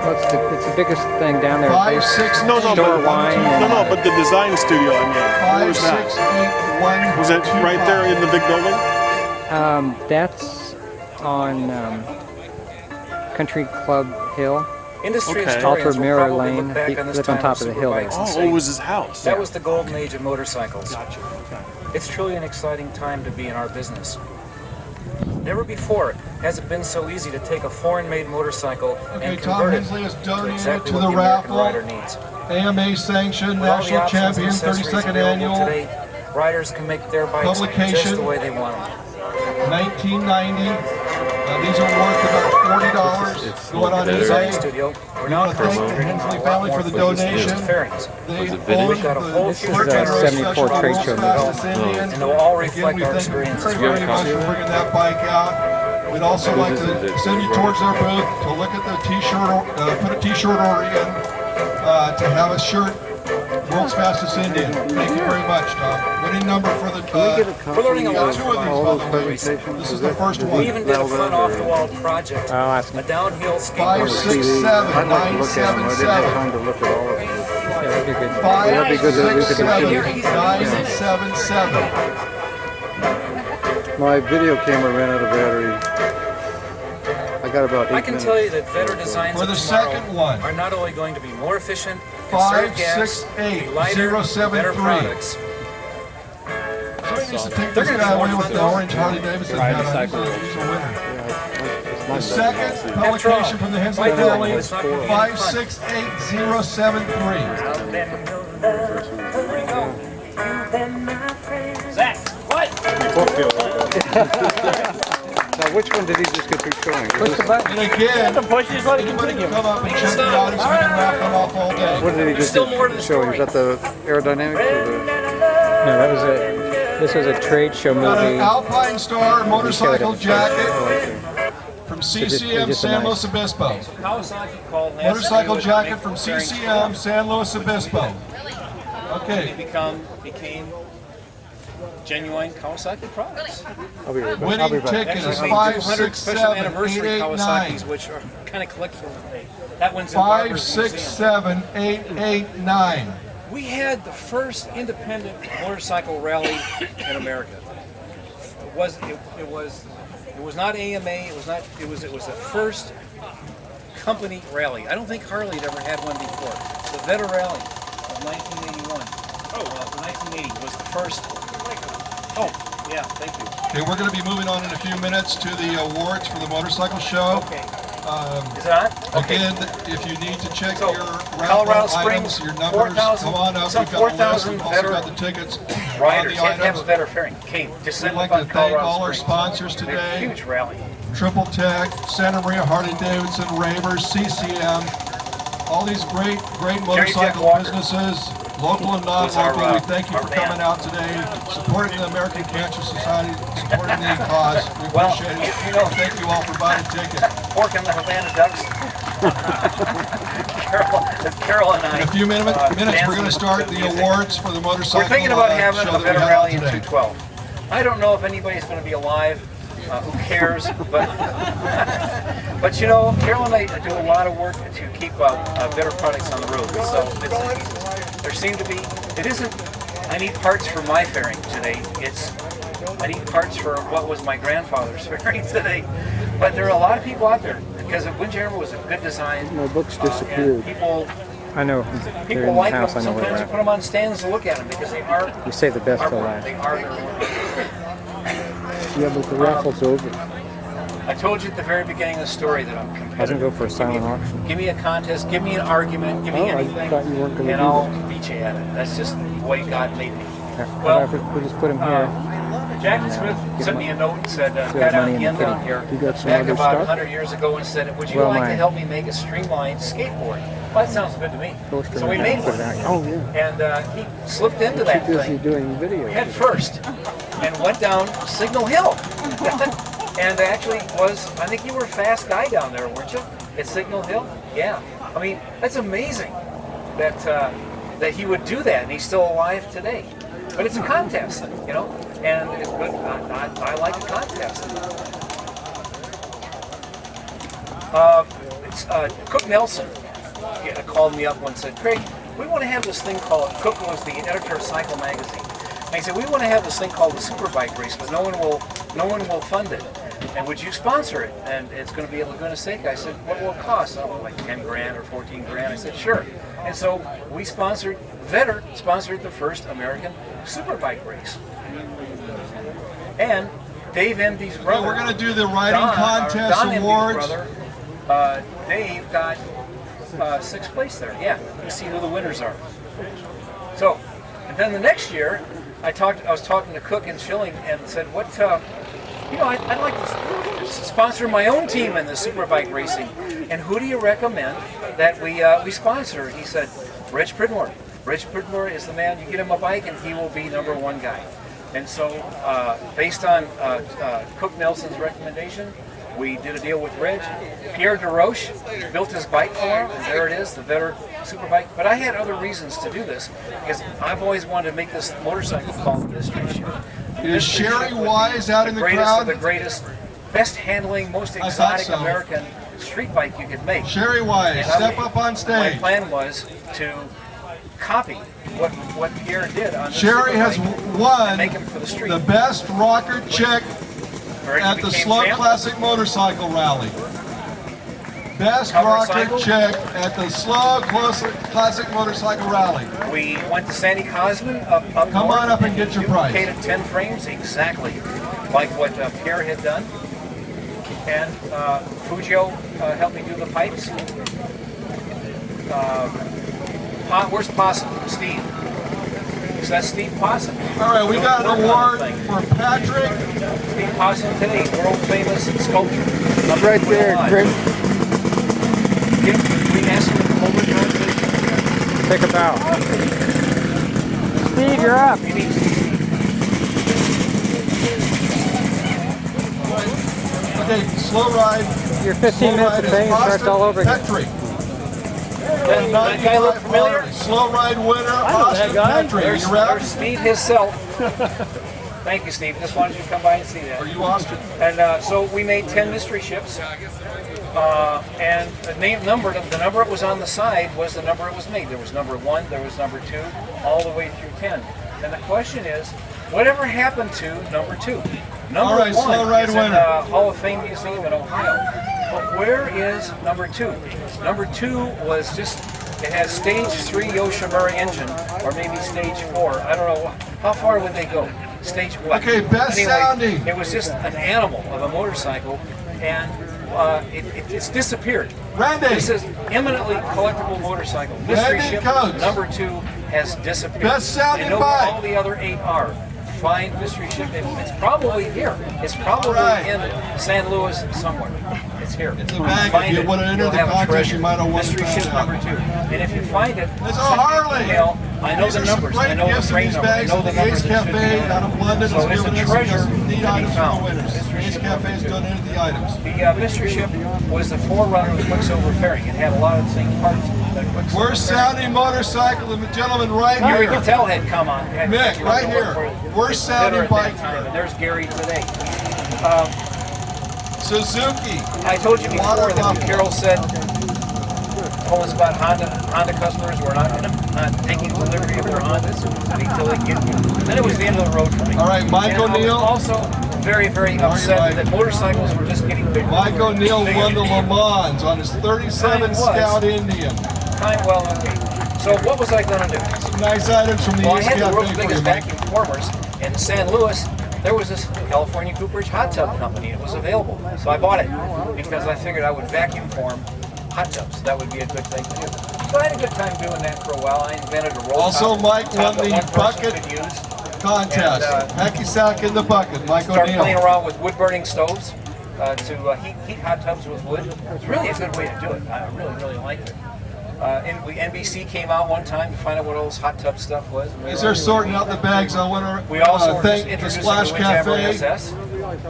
it's the biggest thing down there. 568. No, Store wine. No, but the design studio, I mean. Where was that? 568-125. Was it right there in the big building? That's on Country Club Hill. Industry Okay. historians Alfred will Mirror probably Lane. look back He on this lived on time top of of the hill there. superbikes and Oh, say, it was his house. that was the golden age of motorcycles. Gotcha. Okay. It's truly an exciting time to be in our business. Never before has it been so easy to take a foreign-made motorcycle Okay, and Tom convert it Hensley has to donated exactly to what the the American raffle. rider needs. AMA sanctioned, With all the national options and champion, accessories 32nd available annual, today, riders can make their bikes just Publication. the way they want them. 1990. These are worth about $40 going on Design eBay. studio. We're We now want to thank the concentrating on Hensley a lot family more for the than just donation. fairings. They We've own got a whole the future Fort generation Generous 74 Special trade Rules show Fastest meeting. Indian. And they'll all Again, reflect we our thank them experiences. very much for bringing that bike out. We'd also like to send you towards their booth to look at the t-shirt, put a t-shirt order in, to have a shirt World's fastest Indian. Thank you very much, Tom. Winning number for the We're learning a lot two from of all these, those by the way. presentations. This is the first We one. even did a front off-the-wall project, a downhill skateboard 567 I'd like to look at them. I didn't have 977. time to look at all of them. Yeah, that'd be good. That'd be good that we could 567 977. My video camera ran out of battery. I got about 8 I can minutes. tell you that better designs For the of tomorrow second one. are not only going to be more efficient, conserve gas, be lighter, better 568 products. Somebody needs to take They're this gonna guy be more away with fun the though. orange Harley Davidson hat on. He's a winner. The second publication from the Hensley Why family not? is It's not gonna be 568 073. Zach, what? Now, which one did he just get through showing? Push the button. And again, anybody can come up and check it out. He's been wrapping them off all day. What did he just still more to the show? story. Is that the aerodynamics or the... No, that was this was a trade show Got an movie. Alpine Star motorcycle Oh, jacket from just CCM a San nice- Luis Obispo. Kawasaki called last Motorcycle year to jacket make from fairing CCM San Luis Obispo. Okay, became genuine Kawasaki products. I'll be right back. winning ticket Actually, is made 200 special anniversary 567 Kawasaki's, which are kind of collectible today. That one's in Barber's Museum. 567 We had the first independent motorcycle rally in America. It was not AMA. It was the first company rally. I don't think Harley had ever had one before. The Veta Rally of 1981. 1980 was the first. Oh, yeah, thank you. Okay, we're going to be moving on in a few minutes to the awards for the motorcycle show. Okay. Is it on? Okay. Again, if you need to check So, your Colorado raffle items, Springs, your numbers, 4,000 come on up. some We've got a list. 4,000 We've also got the tickets on Riders, the you have to have a items. better fairing. Kate, just We'd send like them to on thank Colorado all our Springs. sponsors They're a today. huge rally. Triple Tech, Santa Maria Harley Davidson, Ravers, CCM, all these great motorcycle Walker businesses, local and was our, non-local. We thank you our for man. coming out today, supporting the American Cancer Society, supporting the cause. We Well, appreciate it. you know- Thank you all for buying tickets. Pork and the Havana Ducks. Carol and I. In a few minutes, we're going to dancing start to the music. awards for the motorcycle We're thinking about having show a that we better held rally in today. 212. I don't know if anybody's going to be alive. Who cares? But you know, Carol and I do a lot of work to keep better products on the road. So there seem to be. It isn't. I need parts for my fairing today. I need parts for what was my grandfather's fairing today. But there are a lot of people out there because Windjammer was a good design. My books and disappeared. people I know. They're people in the like house. them. I know where Sometimes you they're put them on stands to look at them because they are. at. You say the best till artwork. last. They are their work. Yeah, but the raffle's over. I told you at the very beginning of the story that I'm competitive. Doesn't go for a silent auction. Give me a contest, give me an argument, give me Oh, I anything, thought you weren't gonna and do I'll beat you at it. That's just the way God made me. Yeah, Well, we'll just put him here. Jack Smith sent me a note and said, have got out money in the again down kitty. here You got some back other about stuff? 100 years ago and said, would you Well, like to mine. help me make a streamlined skateboard? Well, that sounds good to me. Poster So we and made put it one. out. Oh, yeah. And he slipped into that Too busy thing doing videos. head first and went down Signal Hill. And actually was, I think you were a fast guy down there, weren't you? At Signal Hill? Yeah. I mean, that's amazing that that he would do that and he's still alive today. But it's a contest, you know, and it's good. I like a contest. Cook Nelson called me up once and said, Craig, we want to have this thing called, Cook was the editor of Cycle Magazine. And he said, we want to have this thing called the Superbike Race, but no one will fund it. And would you sponsor it? And it's going to be at Laguna Seca. I said, what will it cost? Oh, like 10 grand or 14 grand. I said, sure. And so we sponsored, Vetter sponsored the first American Superbike race. And Dave Envy's brother. We're going to do the riding contest Don Envy's awards. brother, Dave got 6th place there. Yeah, you see who the winners are. So, and then the next year, I was talking to Cook and Schilling and said, what, you know, I'd like to sponsor my own team in the Superbike racing. And who do you recommend that we sponsor? He said, Rich Pridmore. Rich Pridmore is the man. You get him a bike and he will be #1 guy. And so, based on Cook Nelson's recommendation, We did a deal with Ridge. Pierre DeRoche built his bike for him, and there it is, the Vetter Superbike. But I had other reasons to do this, because I've always wanted to make this motorcycle called Mystery Ship. Is Sherry Wise out in the greatest crowd? of the greatest, best handling, most thought exotic so. American street bike you could make. Sherry Wise, And step up on My stage. plan was to copy what Pierre did on this Sherry has Superbike won and make him for the street. the best rocker chick Where he at the became SLO champ. Classic Motorcycle Rally. Best Cover rocker cycle. chick at the SLO Classic Motorcycle Rally. We went to Sandy Cosman up Come north on up and get your price. duplicated 10 frames exactly like what Pierre had done. And Fujio helped me do the pipes. Where's Possum? Steve. So that's Steve Possum. All right, we got an award for Patrick. Steve Possum today, world famous sculptor. I'm right there, Chris. We asked him to come over to Take a bow. Steve, you're up. You need Steve. Okay, slow ride. Your 15 Slow minutes ride of is fame starts Austin all over again. Petrie. That guy look familiar? Slow ride winner, Austin Petrie. Are you ready? There's Steve himself. Thank you, Steve. Just wanted you to come by and see that. Are you Austin? And so we made 10 mystery ships, and the number it was on the side was the number it was made. There was number 1, there was number 2, all the way through 10. And the question is, whatever happened to number 2? Number All right, 1 slow ride is in winner. the Hall of Fame Museum in Ohio. But where is number 2? Number 2 was just, it has stage 3 Yoshimura engine, or maybe stage 4. I don't know. How far would they go? Stage what? Okay, best sounding. It was just an animal of a motorcycle, and it's disappeared. Randy. This is eminently collectible motorcycle. Mystery Randy Ship Coates. number 2 has disappeared. Best sounding I know bike. where all the other 8 are. Find Mystery Ship. It's probably here. It's probably right. in San Luis somewhere. It's here. It's a bag. Find If you it, would have entered you'll the have a contest, treasure. you might have won Mystery the Ship pass number 2. And if you find it, It's a send me an Harley. email. I know These the are some numbers. great I know the gifts in frame these number. I bags know from the the numbers Ace that should be Cafe on out of London. So Has it's given a us treasure some to neat be items for the found. winners. Ace Cafe has donated the items. The Mystery Ship was the forerunner of Quicksilver Fairing. It had a lot of the same parts that Quicksilver We're Fairing. sounding motorcycle, the gentleman right Gary here. Patel had come on. Mick, right here. We're sounding bike time, here. and there's Gary today. Suzuki. I told you before Water that when buffalo. Carol said, told us about Honda customers were not taking delivery of their Hondas until they get here. Then it was the end of the road for me. All right, Mike And I was O'Neill. also very, very upset Mike? that motorcycles were just getting bigger. Mike O'Neill bigger. won the Le Mans on his 37 Time was. Scout Indian. Well, okay. So what was I going to do? Some nice items from the Well, I Ace had the world's Cafe for you, biggest Mike. vacuum formers in San Luis. There was this California Cooperage hot tub company. It was available, so I bought it because I figured I would vacuum form hot tubs. That would be a good thing to do. So I had a good time doing that for a while. I invented a roll Also, top, Mike top won that the one person bucket could use. Contest. And, Hacky sack in the bucket. Mike Started playing O'Neill. around with wood burning stoves to heat hot tubs with wood. It's really a good way to do it. I really, really liked it. NBC came out one time to find out what all this hot tub stuff was. As they're sorting out the bags, I want We to also were just thank the introducing Splash the Windjammer Cafe. SS.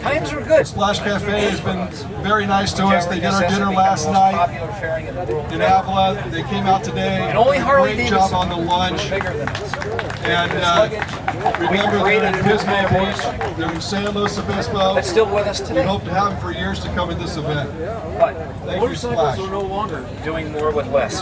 Times are good. Splash Cafe has been very nice to us. They did our Windjammer SS dinner became last the most night popular fairing in the world. in Avila. They came out today. And only Harley Great Davidson job on the lunch. was bigger than us. And remember, they're in Pismo Beach. They're in San Luis Obispo. That's still with us We today. hope to have them for years to come at this event. But Thank you, motorcycles Splash. are no longer doing more with less.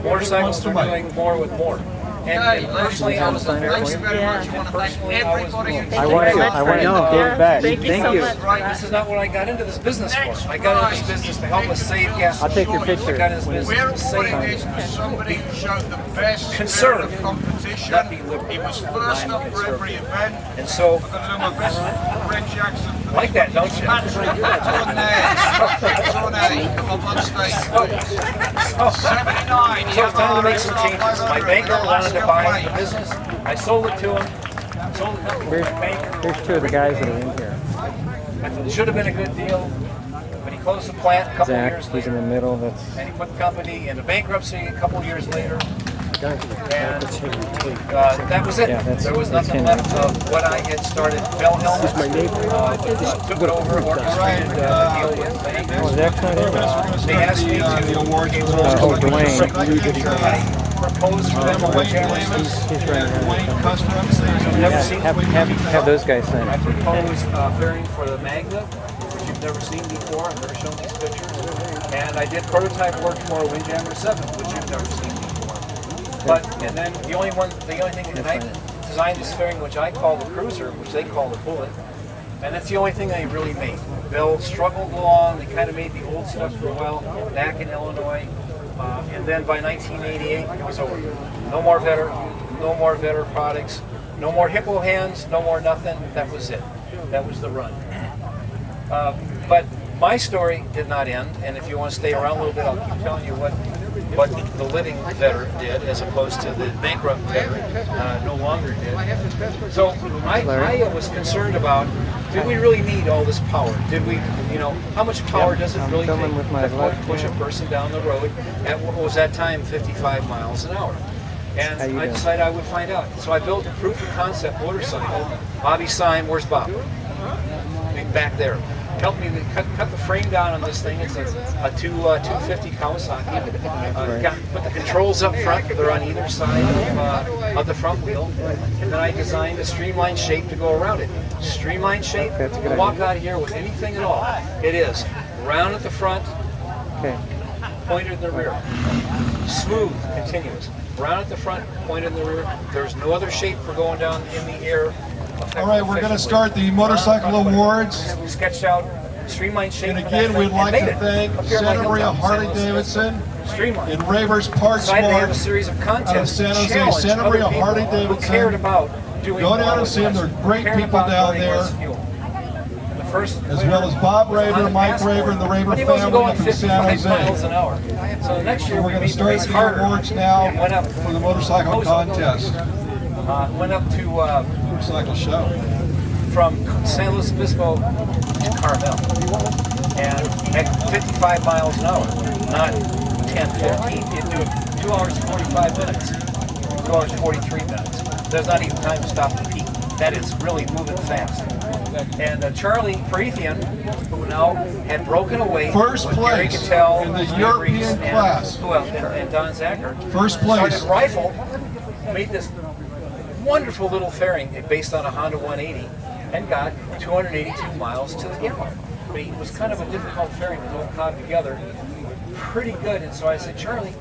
Motorcycles are doing more with more. And personally, I was Thanks very much. I want to thank everybody who I want to give it back. Thank you so much. This is not what I got into this business for. I got into this business to help us save gas. I'll take your I picture. got into this We're business to awarding save this to somebody who showed the best Conserve, spirit of competition. not be liberal. He was first I'm up for conservative. every event. And so, I'm going to do my best for Red Jackson. like that, don't you? Patrick, it's on there. It's on there. Come up on stage, please. 79. So it's time to make some changes. My banker wanted to buy the business. I sold it to him. Sold the company to my banker. Here's two of the guys that are in here. It should have been a good deal, but he closed the plant a couple Zach, years he's in later. the middle. That's And he put the company into bankruptcy a couple years later. And that was it. There was nothing left of what I had started. Bell Helmets took it over, orchestrated deal with Bank. They asked me to propose for them a Windjammer 6. Have those guys sign I it. propose fairing for the Magna, which you've never seen before. I've never shown these pictures. And I did prototype work for a Windjammer 7, which you've never seen before. But, and then the only thing, and I designed this fairing, which I call the Cruiser, which they call the Bullet. And that's the only thing they really made. Bill struggled along. They kind of made the old stuff for a while back in Illinois. And then by 1988, it was over. No more Vetter products, no more Hippo hands, no more nothing. That was it. That was the run. But my story did not end, and if you want to stay around a little bit, I'll keep telling you what the living Vetter did, as opposed to the bankrupt Vetter no longer did. So I was concerned about, did we really need all this power? Did we, how much power does it really take to push a person down the road at what was that time 55 miles an hour? And I decided I would find out. So I built a proof of concept motorcycle. Bobby Syme, where's Bob? Back there. Helped me cut the frame down on this thing. It's a 250 Kawasaki. Put the controls up front. They're on either side of the front wheel. And then I designed a streamlined shape to go around it. Streamlined shape. You walk out of here with anything at all. It is round at the front, pointed in the rear. Smooth, continuous. Round at the front, pointed in the rear. There's no other shape for going down in the air. All right, we're going to start the Motorcycle Awards. We sketched out streamlined shape. And again, we'd like to thank Santa Maria Harley-Davidson and Ravers Parts Smart have a series of contests out of San Jose. Santa Maria Harley-Davidson. Go down and see them. They're great people down there. As well as Bob Raver, Mike Raver, and the Raver family from San Jose. So next year we're going to start the awards now for the motorcycle contest. Went up to motorcycle show from San Luis Obispo to Carmel, and at 55 miles an hour, not 10, 15. It did 2 hours 45 minutes, 2 hours 43 minutes. There's not even time to stop the peak. That is really moving fast. And Charlie Parithian, who now had broken away first place Cattell, in the European class, and Don Zacher, first place. Started Rifle, made this wonderful little fairing based on a Honda 180 and got 282 miles to the gallon. But it was kind of a difficult fairing to all cobbled together. Pretty good, and so I said, Charlie,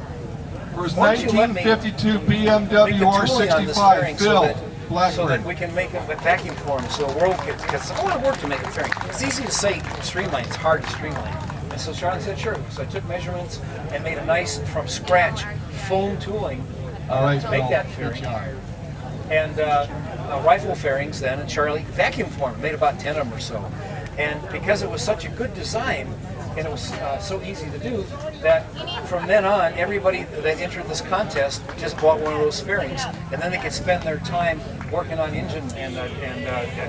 for his 1952 BMW R65 Phil Blackburn. So that we can make a vacuum form so the world gets, because it's a lot of work to make a fairing. It's easy to say streamline, it's hard to streamline. And so Charlie said, sure. So I took measurements and made a nice, from scratch, foam tooling to make that fairing. And rifle fairings then, and Charlie vacuum formed, made about 10 of them or so. And because it was such a good design, and it was so easy to do, that from then on, everybody that entered this contest just bought one of those fairings, and then they could spend their time working on engine and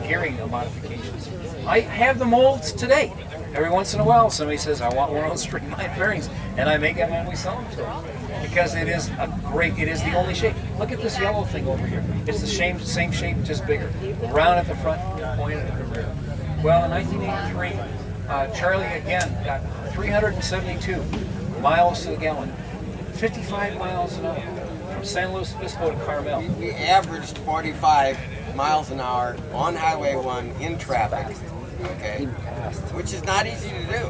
gearing modifications. I have the molds today. Every once in a while, somebody says, I want one of those streamlined fairings, and I make them and we sell them to them. Because it is it is the only shape. Look at this yellow thing over here. It's the same shape, just bigger. Round at the front, pointed at the rear. Well, in 1983, Charlie again got 372 miles to the gallon, 55 miles an hour from San Luis Obispo to Carmel. We averaged 45 miles an hour on Highway 1 in traffic, okay, which is not easy to do.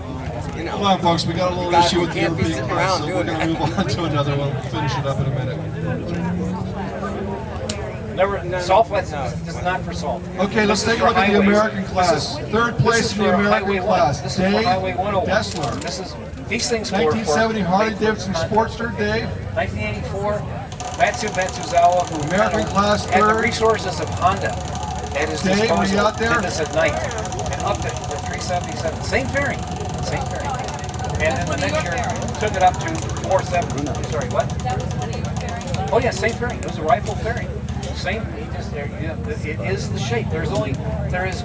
Hold on, folks, we got a little issue with the European class, so we're going to move on to another one. We'll finish it up in a minute. Salt flats is not for salt. Okay, let's take a look at the American class. Third place in the American class, Dave Dessler. These things 1970 Harley-Davidson Sportster, Dave. 1984, Matsuzawa, who American class had the third. resources of Honda at his Dave, disposal. were you out there? Did this at night and upped it to 377. Same fairing. And then the next year took it up to 470. Sorry, what? Oh yeah, same fairing. It was a rifle fairing. Same. It is the shape. There is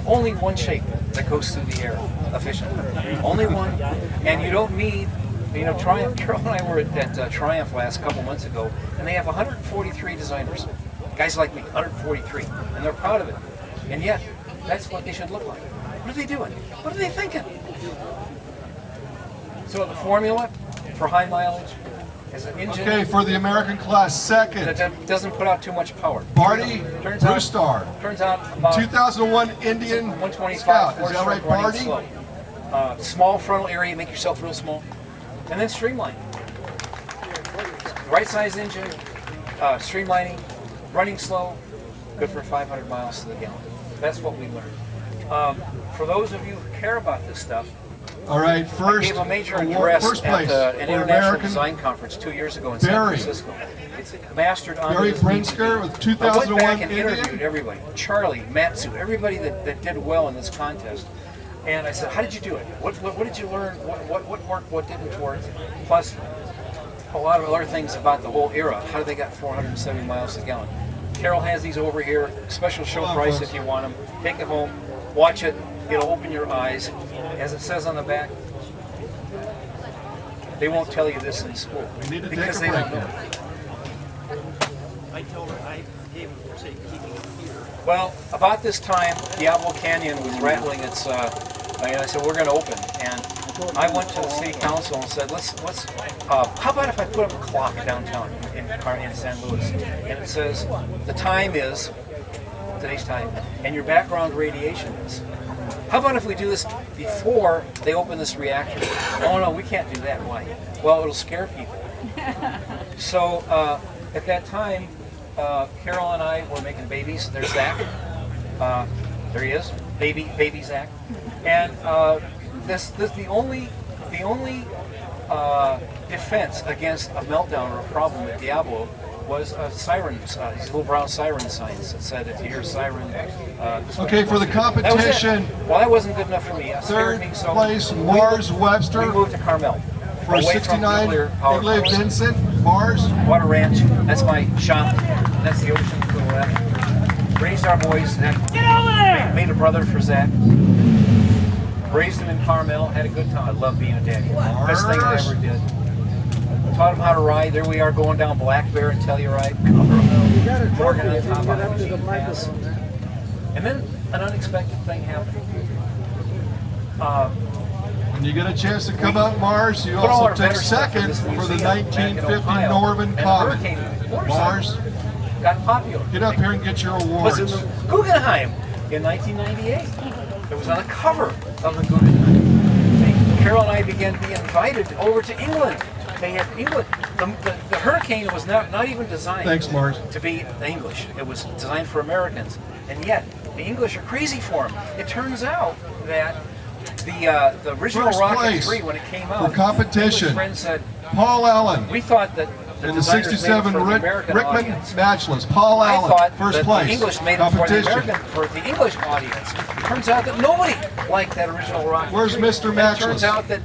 only one shape that goes through the air efficiently. Only one. And you don't need You know, Triumph, Carol and I were at Triumph last couple months ago, and they have 143 designers. Guys like me, 143, and they're proud of it. And yet, that's what they should look like. What are they doing? What are they thinking? So the formula for high mileage is an engine Okay, for the American class, second, that doesn't put out too much power. Barty Turns out- Brewstar, Turns out about 2001 Indian 125 Scout. Is that right, running Barty? slow. Small frontal area, make yourself real small, and then streamline. Right size engine, streamlining, running slow, good for 500 miles to the gallon. That's what we learned. For those of you who care about this stuff, All right, I first, gave a major award, address first at place an for international American design conference 2 years ago in San Barry. Francisco. It's mastered on Barry this medium. Brinsker with I went 2001 back and Indian. interviewed everybody, Charlie, Matsu, everybody that did well in this contest. And I said, how did you do it? What did you learn? What worked, what didn't work? Plus, a lot of other things about the whole era. How did they get 470 miles a gallon? Carol has these over here, special show Come on, price folks. if you want them. Take it home, watch it, it'll open your eyes. As it says on the back, they won't tell you this in school We need to take because a they break don't know. now. I told her, I gave him for say keeping it here. Well, about this time, Diablo Canyon was rattling its, and I said, we're going to open. And I went to the city council and said, how about if I put up a clock downtown in San Luis? And it says, the time is, today's time, and your background radiation is. How about if we do this before they open this reactor? Oh no, we can't do that. Why? Well, it'll scare people. So at that time, Carol and I were making babies. There's Zach. There he is, baby Zach. And the only defense against a meltdown or a problem at Diablo was sirens, these little brown siren signs that said if you hear a siren. Okay, for the That was it. competition, Well, that wasn't good enough for me. It scared third me, so place, we Mars moved- Webster. We moved to Carmel. for away from 69, nuclear power Igloo plants. Vincent, Mars. Water Ranch, that's my shop. That's the ocean to the left. Raised our boys. Get over there! Made a brother for Zach. Raised him in Carmel. Had a good time. I love being a daddy. Best thing I ever did. Taught him how to ride. There we are going down Black Bear and Telluride. Morgan on top of Machine Pass. And then an unexpected thing happened. When you get a chance to come out Mars, you Put all also our take better stuff in second this for the museum back in 1950 Ohio. Norman And the Comet. hurricane motorcycle Mars, got popular. get up here and get your Was awards. in the Guggenheim in 1998. It was on the cover of the Guggenheim. Carol and I began to be invited over to England. They had England. The hurricane was not even designed Thanks, Mars. to be English. It was designed for Americans, and yet the English are crazy for them. It turns out that the original First Rocket place 3, when it came for out, competition. English friends said, Paul Allen we thought that the in the designers made it 67 for the American Rickman audience. Matchless. Paul I Allen, thought first that place. the English made it for the Competition. American, for the English audience. It turns out that nobody liked that original Rocket. Where's 3. Mr. And Matchless? It turns out that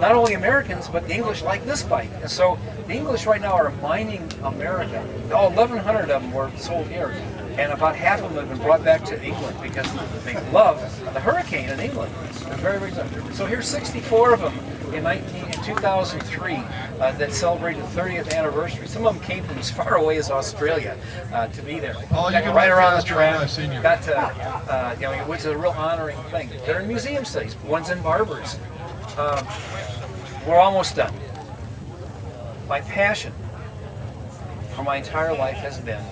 not only Americans, but the English like this bike. And so the English right now are mining America. All 1,100 of them were sold here. And about half of them have been brought back to England because they love the hurricane in England. They're very, very good. So here's 64 of them in 2003 that celebrated the 30th anniversary. Some of them came from as far away as Australia to be there. Oh, you Got can right ride around the faster track. than I've seen you. Got to, which is a real honoring thing. They're in museum studies. One's in barbers. We're almost done. My passion for my entire life has been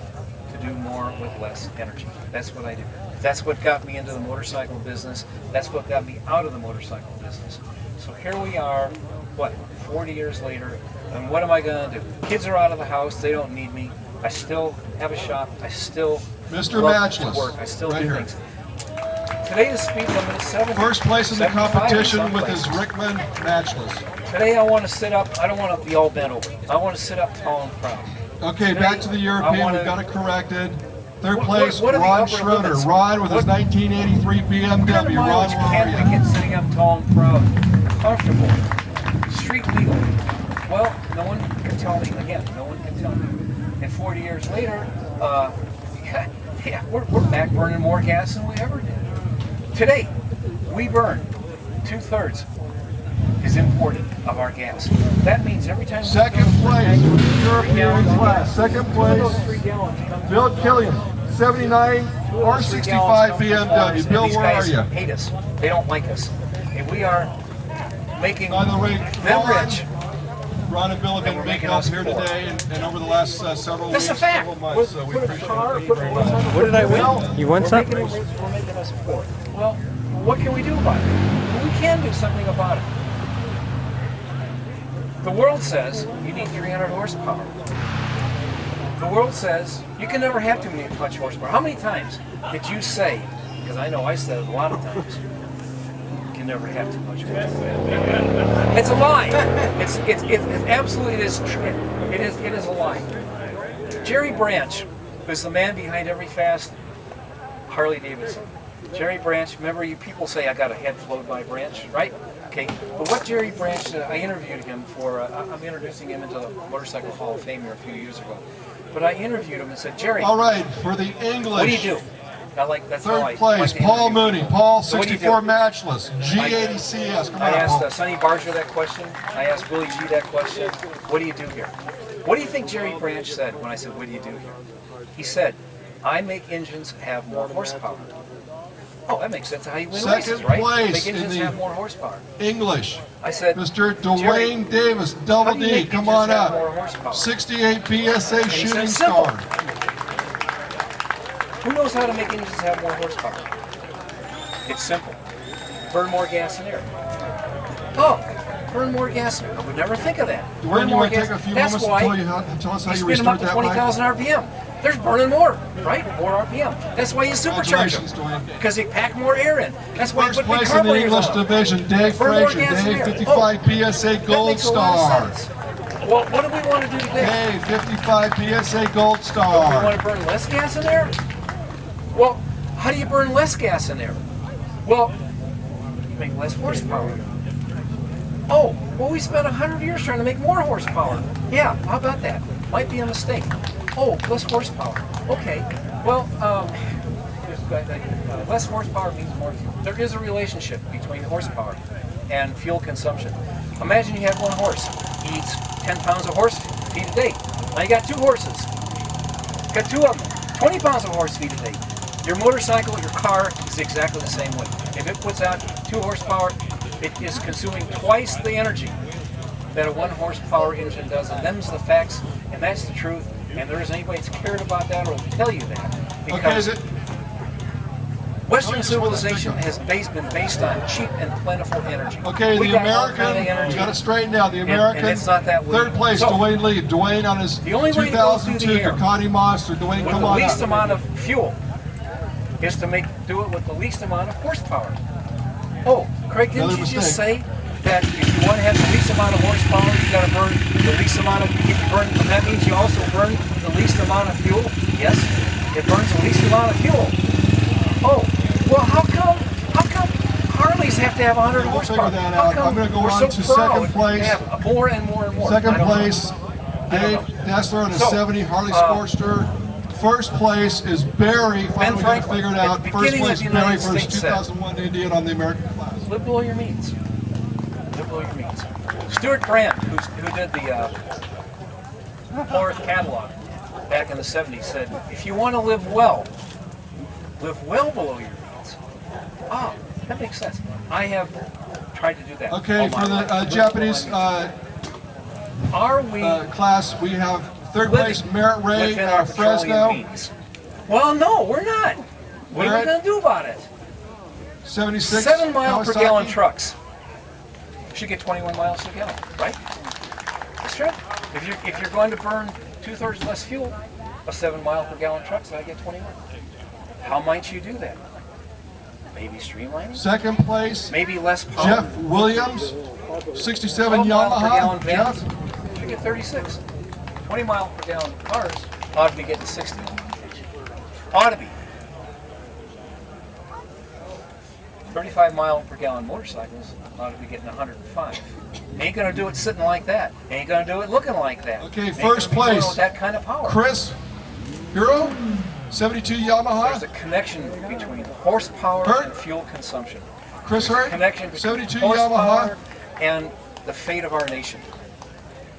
to do more with less energy. That's what I do. That's what got me into the motorcycle business. That's what got me out of the motorcycle business. So here we are, 40 years later, and what am I going to do? Kids are out of the house. They don't need me. I still have a shop. I still Mr. love Matchless, to work. I still right do here. things. Today the speed limit is 70. First place in the 75 competition some with his places. Rickman Matchless. Today I want to sit up. I don't want to be all bent over. I want to sit up tall and proud. Okay, back to the I European. wanna- We've got it corrected. Third What- place, what are the Ron upper Schroeder. limits? Ron with his What- 1983 What kind of BMW. Ron, mileage where can are we you? get sitting up tall and proud, comfortable, street legal? Well, no one can tell me. Again, no one can tell me. And 40 years later, we're back burning more gas than we ever did. Today, we burn 2/3 is imported of our gas. That means every time Second place, European class. Second place, 3 gallons comes Bill Killian, 79 or 65 BMW. Bill, these where guys are you? hate us. They don't like us. And we are making By the way, them rich. Ron and Bill have And been we're big making help us here poor. today and over the last several This weeks, is a fact. several months. So we Put a appreciate car, it. Thank you put very a much. motorcycle. What did I Well, win? You won we're something? making them rich, we're making us poor. Well, what can we do about it? Well, we can do something about it. The world says you need 300 horsepower. The world says you can never have too much horsepower. How many times did you say, because I know I said it a lot of times, you can never have too much horsepower? It's a lie. It's absolutely, it is a lie. Jerry Branch was the man behind every fast Harley Davidson. Jerry Branch, remember you people say I got a head flowed by Branch, right? Okay, but what Jerry Branch, I interviewed him for, I'm introducing him into the Motorcycle Hall of Fame here a few years ago. But I interviewed him and said, Jerry, All right, for the English. what do you do? That's how I Third place, like to Paul interview Mooney. people. Paul, So what do you 64 do? matchless. G80 CS. Come I on, asked Paul. Sonny Barger that question. I asked Willie G that question. What do you do here? What do you think Jerry Branch said when I said, what do you do here? He said, I make engines have more horsepower. Oh, that makes sense how you win Second races, right? place Make in engines the- have more horsepower. English. I said, Mr. Jerry, Dwayne Davis, double how do you D, make come engines on have more up. horsepower? 68 PSA he shooting said, simple. star. Who knows how to make engines have more horsepower? It's simple. Burn more gas and air. Oh, burn more gas. I would never think of that. Dwayne, Burn you more want to gas. take a few That's moments why to tell us how you spin them up restored to that bike? 20,000 RPM. There's burning more, right? More RPM. That's why you supercharge Congratulations, them. Dwayne. Because they pack more air in. That's why you First put big place in the carburetors English on them. division, Dave Burn more Frazier. gas and Dave, air. 55 PSA That Gold makes a lot Star. of sense. Well, what do we want to do today? Dave, 55 PSA Gold We Star. want to burn less gas in there? Well, how do you burn less gas in there? Well, you make less horsepower. Oh, well, we spent 100 years trying to make more horsepower. Yeah, how about that? Might be a mistake. Oh, less horsepower. Okay, well, less horsepower means more fuel. There is a relationship between horsepower and fuel consumption. Imagine you have one horse. He eats 10 pounds of horse feed a day. Now you got 2 horses. Got 2 of them. 20 pounds of horse feed a day. Your motorcycle, your car is exactly the same way. If it puts out 2 horsepower, it is consuming twice the energy that a 1 horsepower engine does. And them's the facts, and that's the truth. And there isn't anybody that's cared about that or will tell you that. Okay, Because is it? Western civilization has been based on cheap and plentiful energy. Okay, We the got all American, kind of we energy. got it straightened out. The American, it's not that way. third place, So, Dwayne Lee. Dwayne on his the only way to go through 2002 the air Ducati Monster. Dwayne, with come the on least up. amount of fuel is to do it with the least amount of horsepower. Oh, Craig, didn't Another you just mistake. say that if you want to have the least amount of horsepower, you got to burn the least amount of, that means you also burn the least amount of fuel? Yes, it burns the least amount of fuel. Oh, well, how come Harleys have to have 100 We'll horsepower? figure that How out. come I'm gonna go we're on so to second proud place. to have more and more and more? I Second don't know. place, Dave Nestler on a So, 70 Harley Sportster. First place is Barry. Finally got it Franklin, figured at out. the First beginning place of the Barry United for his States said- 2001 Indian on the American class. Live below your means. Live below your means. Stuart Grant, who did the Plymouth catalog back in the 70s, said, if you want to live well below your means. Ah, that makes sense. I have tried to do that. Okay, all my for the life. Japanese Are we class, we have third living place Merritt Ray within out our of petroleum Fresno. means? Well, no, we're not. What are we going to do about it? 76 7 mile per Kawasaki. gallon trucks should get 21 miles per gallon, right? That's true. If you're going to burn 2/3 less fuel, a 7 mile per gallon truck, so I get 21. How might you do that? Maybe streamlining? Second place, Maybe less power? Jeff Williams, 67 12 mile per gallon Yamaha. vans Jeff, should get 36. 20 mile per gallon cars ought to be getting 60. Ought to be. 35 mile per gallon motorcycles ought to be getting 105. Ain't gonna do it sitting like that. Ain't gonna do it looking like that. Okay, Ain't first gonna be doing it place. with that kind of power. Chris Hero, 72 Yamaha. There's a connection between horsepower Kurt? and fuel consumption. Chris There's a Hurd, connection between 72 horsepower Yamaha. and the fate of our nation,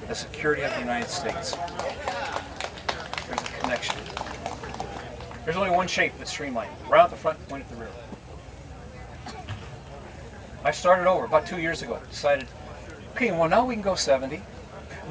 the security of the United States. There's a connection. There's only one shape that's streamlined. Right at the front, one at the rear. I started over about 2 years ago. Decided, okay, well now we can go 70.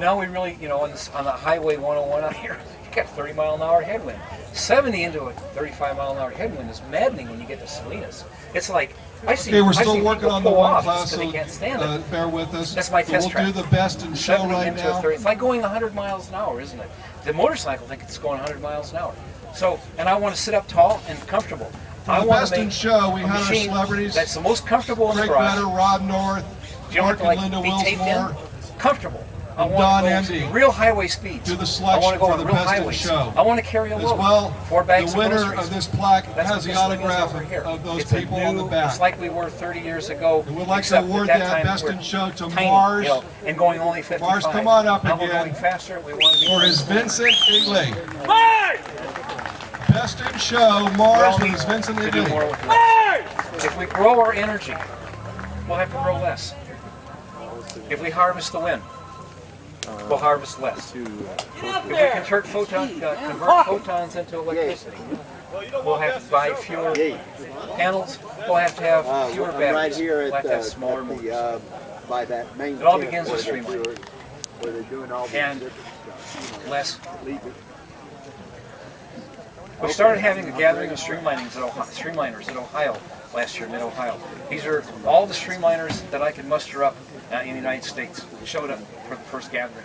Now we really, you know, on the Highway 101 out here, you got 30-mile-an-hour headwind. 70 into a 35-mile-an-hour headwind is maddening when you get to Salinas. It's like, I see. Okay, we're I still see working people on the pull one off class, because so they can't stand it. bear with us. That's my test track. We'll do the best in show 70 right into now. a 30. It's like going 100 miles an hour, isn't it? The motorcycle thinks it's going 100 miles an hour. So, and I want to sit up tall and comfortable. For I the want best to make in show, we a had our machine celebrities. that's the most comfortable in the Greg garage. Vedder, Rod North, Do you want Mark to and like Linda be taped in? Willsmore, Comfortable. I and want Don to go Endy. real highway speeds. Do the I selection want to go for on the real best in highways. show. I want to carry a As load. well, 4 bags the winner of groceries. of this plaque That's has what the this thing is autograph over here. of those It's a people on the new- back. It's like we were 30 years ago. And we'd like to except award at that time best we were in show to tiny, Mars. you know, and going only 55. Mars, come on up now we're again. going faster. We want to be For his Vincent Igley. Mars! Best in show, Mars with his Vincent To do more Igley. with less. If we grow our energy, we'll have to grow less. If we harvest the wind, we'll harvest less. If we convert photons into electricity, we'll have to buy fewer panels. We'll have to have fewer batteries. Right here We'll have at to have smaller motors. by that main It all tent begins with where streamlining. where they're doing all this And different stuff. less. Leave it. We started having a gathering of streamliners at Ohio last year, mid-Ohio. These are all the streamliners that I could muster up in the United States. Showed up for the first gathering.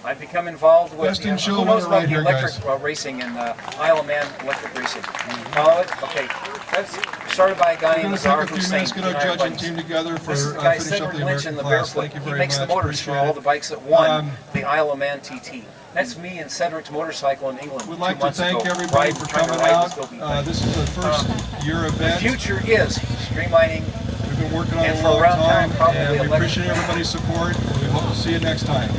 I've become involved with, Best in show who knows winner right about the here, electric guys. racing in Isle of Man electric racing. Follow it? Okay. That's started by a guy We're named going to take Nazar a few minutes, Hussain. get our judging team together for This is the guy finish up Cedric the Lynch in American the class. Barefoot. Thank you He very makes much. the motors for Appreciate all it. the bikes that won the Isle of Man TT. That's me and Cedric's motorcycle in England. We'd 2 like to months thank ago. everybody Ride- for trying to coming ride out. this dopey thing. This is the first year The event. future is streamlining. We've been working on And it for a long around time, time, probably and we electric. appreciate everybody's support. We hope to see you next time.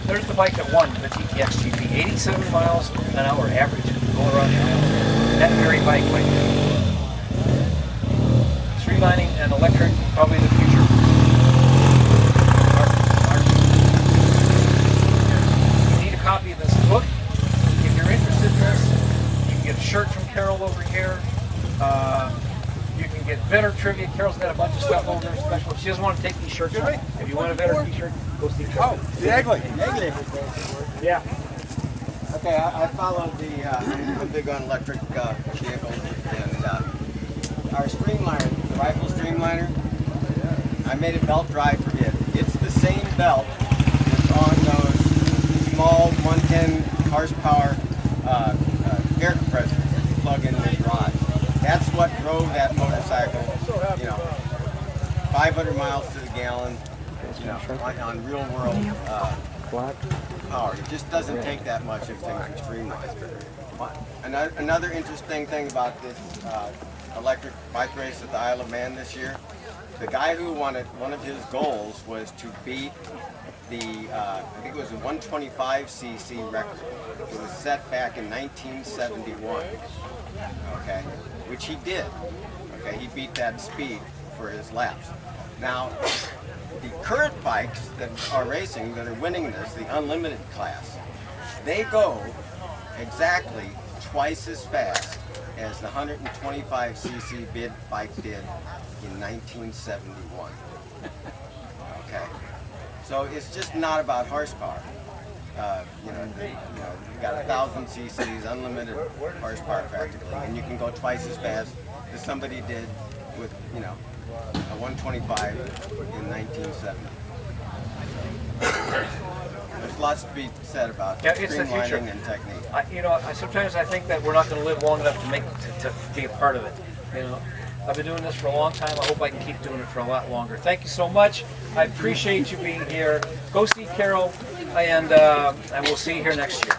There's the bike that won the TTX GP. 87 miles an hour average going around the island. That very bike right there. Streamlining and electric, probably the future. You need a copy of this book. If you're interested in this, you can get a shirt from Carol over here. You can get better trivia. Carol's got a bunch of stuff over there special. She doesn't want to take these shirts home. If you want a better t-shirt, go see Carol. Exactly. Yeah. Okay, I followed I'm big on electric vehicles, and our streamliner, rifle streamliner, I made a belt drive for it. It's the same belt that's on those small 110 horsepower air compressors that you plug in the garage. That's what drove that motorcycle, 500 miles to the gallon, on real world power. It just doesn't take that much if things are streamlined. Another interesting thing about this electric bike race at the Isle of Man this year, the guy who won it, one of his goals was to beat the, I think it was a 125cc record. It was set back in 1971, okay, which he did. Okay, he beat that speed for his laps. Now, the current bikes that are racing, that are winning this, the unlimited class, they go exactly twice as fast as the 125cc bid bike did in 1971. Okay, so it's just not about horsepower. You've got 1,000 cc's, unlimited horsepower practically, and you can go twice as fast as somebody did with, a 125 in 1970. There's lots to be said about It's the future. streamlining and technique. Sometimes I think that we're not going to live long enough to be a part of it. I've been doing this for a long time. I hope I can keep doing it for a lot longer. Thank you so much. I appreciate you being here. Go see Carol, and we'll see you here next year.